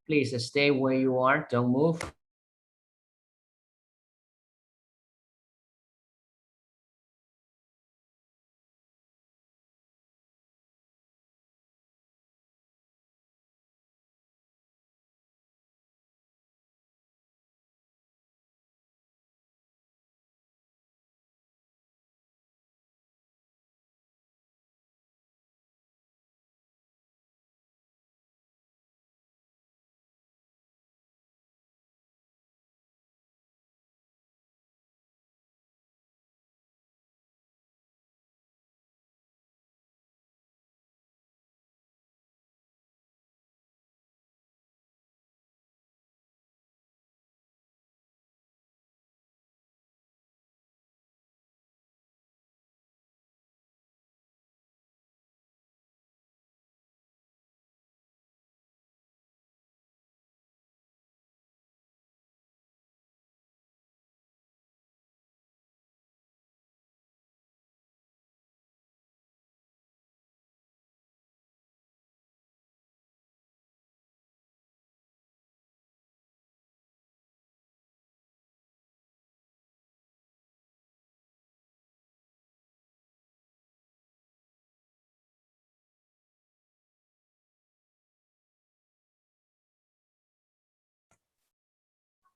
Please stay where you are, don't move.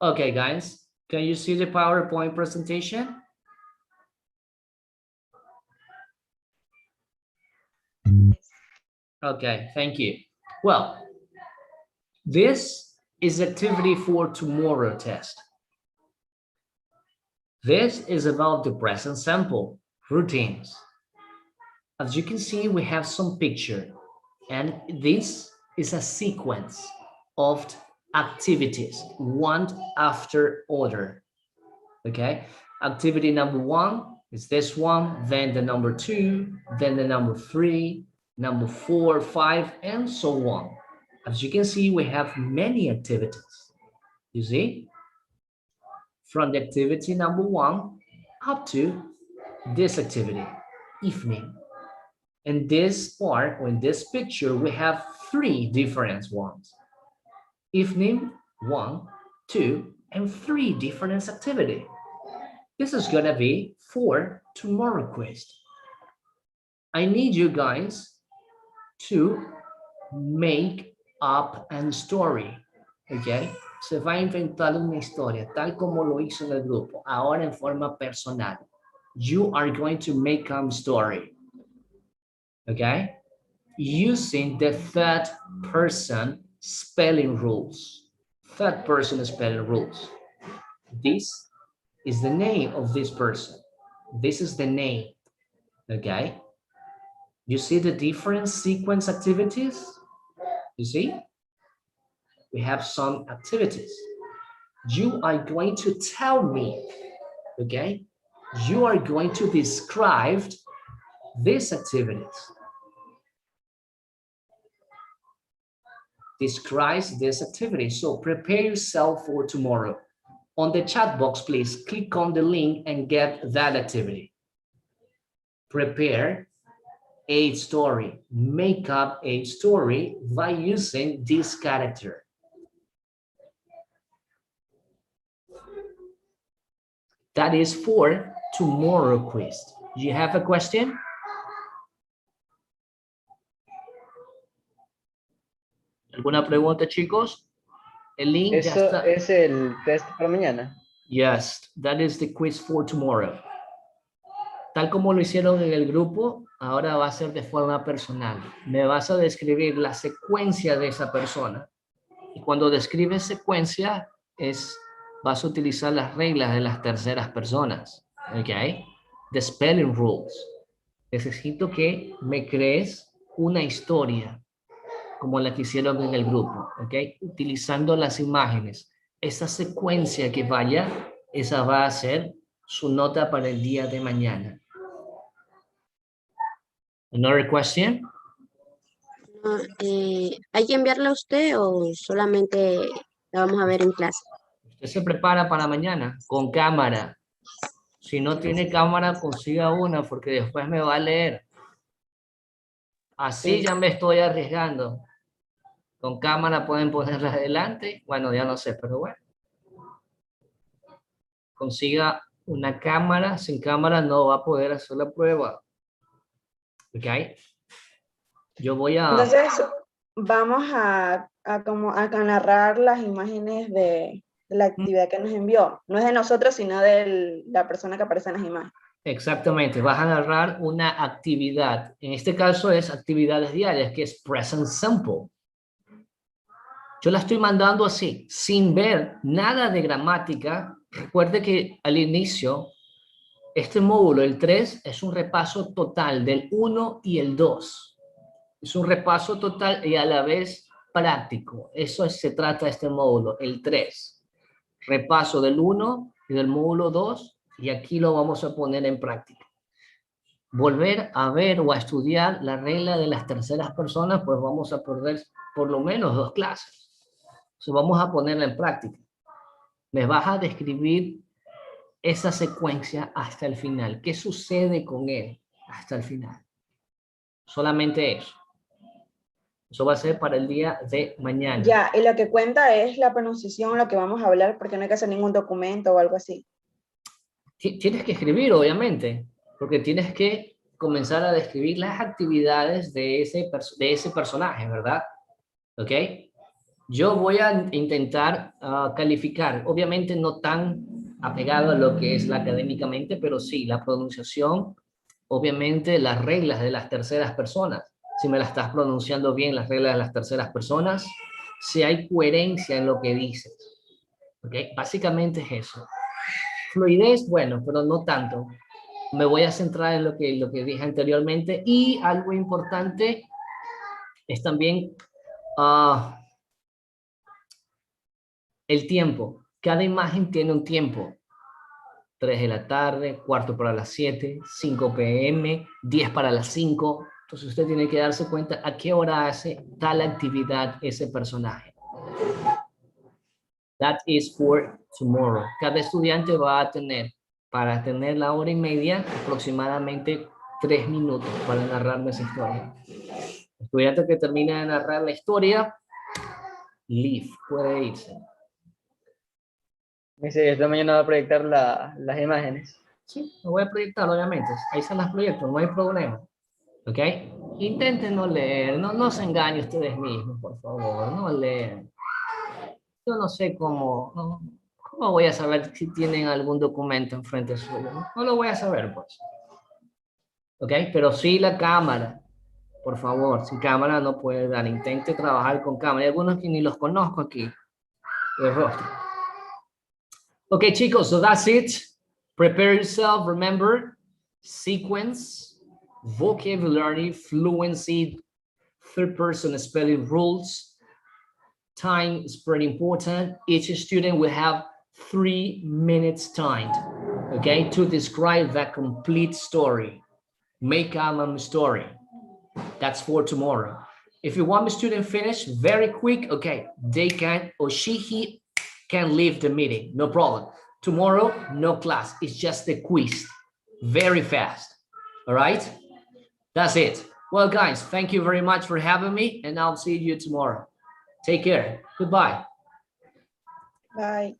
Okay, guys, can you see the PowerPoint presentation? Okay, thank you. Well, this is activity for tomorrow test. This is about the present simple routines. As you can see, we have some picture, and this is a sequence of activities, one after other. Okay, activity number 1 is this one, then the number 2, then the number 3, number 4, 5, and so on. As you can see, we have many activities. You see, from the activity number 1 up to this activity, evening. In this part, or in this picture, we have 3 different ones. Evening, 1, 2, and 3 different activity. This is gonna be for tomorrow quiz. I need you guys to make up a story, okay? Se va a inventar una historia, tal como lo hizo en el grupo, ahora en forma personal. You are going to make a story, okay? Using the third person spelling rules. Third person spelling rules. This is the name of this person. This is the name, okay? You see the different sequence activities? You see? We have some activities. You are going to tell me, okay? You are going to describe these activities. Describe this activity. So prepare yourself for tomorrow. On the chat box, please click on the link and get that activity. Prepare a story. Make up a story by using this character. That is for tomorrow quiz. You have a question? ¿Alguna pregunta, chicos? El link ya ¿Eso está. es el test para mañana? Yes, that is the quiz for tomorrow. Tal como lo hicieron en el grupo, ahora va a ser de forma personal. Me vas a describir la secuencia de esa persona. Y cuando describes secuencia, vas a utilizar las reglas de las terceras personas. ¿Ok? The spelling rules. Necesito que me crees una historia, como la que hicieron en el grupo. ¿Ok? Utilizando las imágenes. Esa secuencia que vaya, esa va a ser su nota para el día de mañana. Another question? ¿Hay que enviarla a usted o solamente la vamos a ver en clase? Usted se prepara para mañana con cámara. Si no tiene cámara, consiga una porque después me va a leer. Así ya me estoy arriesgando. Con cámara pueden ponerla adelante. Bueno, ya no sé, pero bueno. Consiga una cámara. Sin cámara no va a poder hacer la prueba. ¿Ok? Yo voy a... Entonces, vamos a narrar las imágenes de la actividad que nos envió. No es de nosotros, sino de la persona que aparece en las imágenes. Exactamente, vas a narrar una actividad. En este caso es actividades diarias, que es present simple. Yo la estoy mandando así, sin ver nada de gramática. Recuerde que al inicio, este módulo, el 3, es un repaso total del 1 y el 2. Es un repaso total y a la vez práctico. Eso se trata este módulo, el 3. Repaso del 1 y del módulo 2, y aquí lo vamos a poner en práctica. Volver a ver o a estudiar la regla de las terceras personas, pues vamos a perder por lo menos 2 clases. Entonces vamos a ponerla en práctica. Me vas a describir esa secuencia hasta el final. ¿Qué sucede con él hasta el final? Solamente eso. Eso va a ser para el día de mañana. Ya, y lo que cuenta es la pronunciación, lo que vamos a hablar, porque no hay que hacer ningún documento o algo así. Tienes que escribir, obviamente, porque tienes que comenzar a describir las actividades de ese personaje, ¿verdad? ¿Ok? Yo voy a intentar calificar, obviamente no tan apegado a lo que es la académicamente, pero sí, la pronunciación, obviamente las reglas de las terceras personas, si me la estás pronunciando bien, las reglas de las terceras personas, si hay coherencia en lo que dices, ¿ok? Básicamente es eso. Fluidez, bueno, pero no tanto. Me voy a centrar en lo que dije anteriormente, y algo importante es también el tiempo. Cada imagen tiene un tiempo. 3 de la tarde, cuarto para las 7, 5 p.m., 10 para las 5. Entonces usted tiene que darse cuenta a qué hora hace tal actividad ese personaje. That is for tomorrow. Cada estudiante va a tener, para tener la hora y media, aproximadamente 3 minutos para narrarme esa historia. El estudiante que termina de narrar la historia, leave, puede irse. Dice, esta mañana va a proyectar las imágenes. Sí, lo voy a proyectar, obviamente. Ahí se las proyecto, no hay problema. ¿Ok? Intenten no leer, no se engañen ustedes mismos, por favor, no lean. Yo no sé cómo voy a saber si tienen algún documento enfrente suyo. No lo voy a saber, pues. ¿Ok? Pero sí la cámara, por favor, sin cámara no puede dar. Intente trabajar con cámara. Hay algunos que ni los conozco aquí, el rostro. Ok, chicos, so that's it. Prepare yourself, remember, sequence, vocabulary, fluency, third person spelling rules. Time is pretty important. Each student will have 3 minutes time, okay, to describe that complete story. Make up a story. That's for tomorrow. If you want the student finish very quick, okay, they can, or he can leave the meeting, no problem. Tomorrow, no class, it's just a quiz, very fast, all right? That's it. Well, guys, thank you very much for having me, and I'll see you tomorrow. Take care. Goodbye. Bye.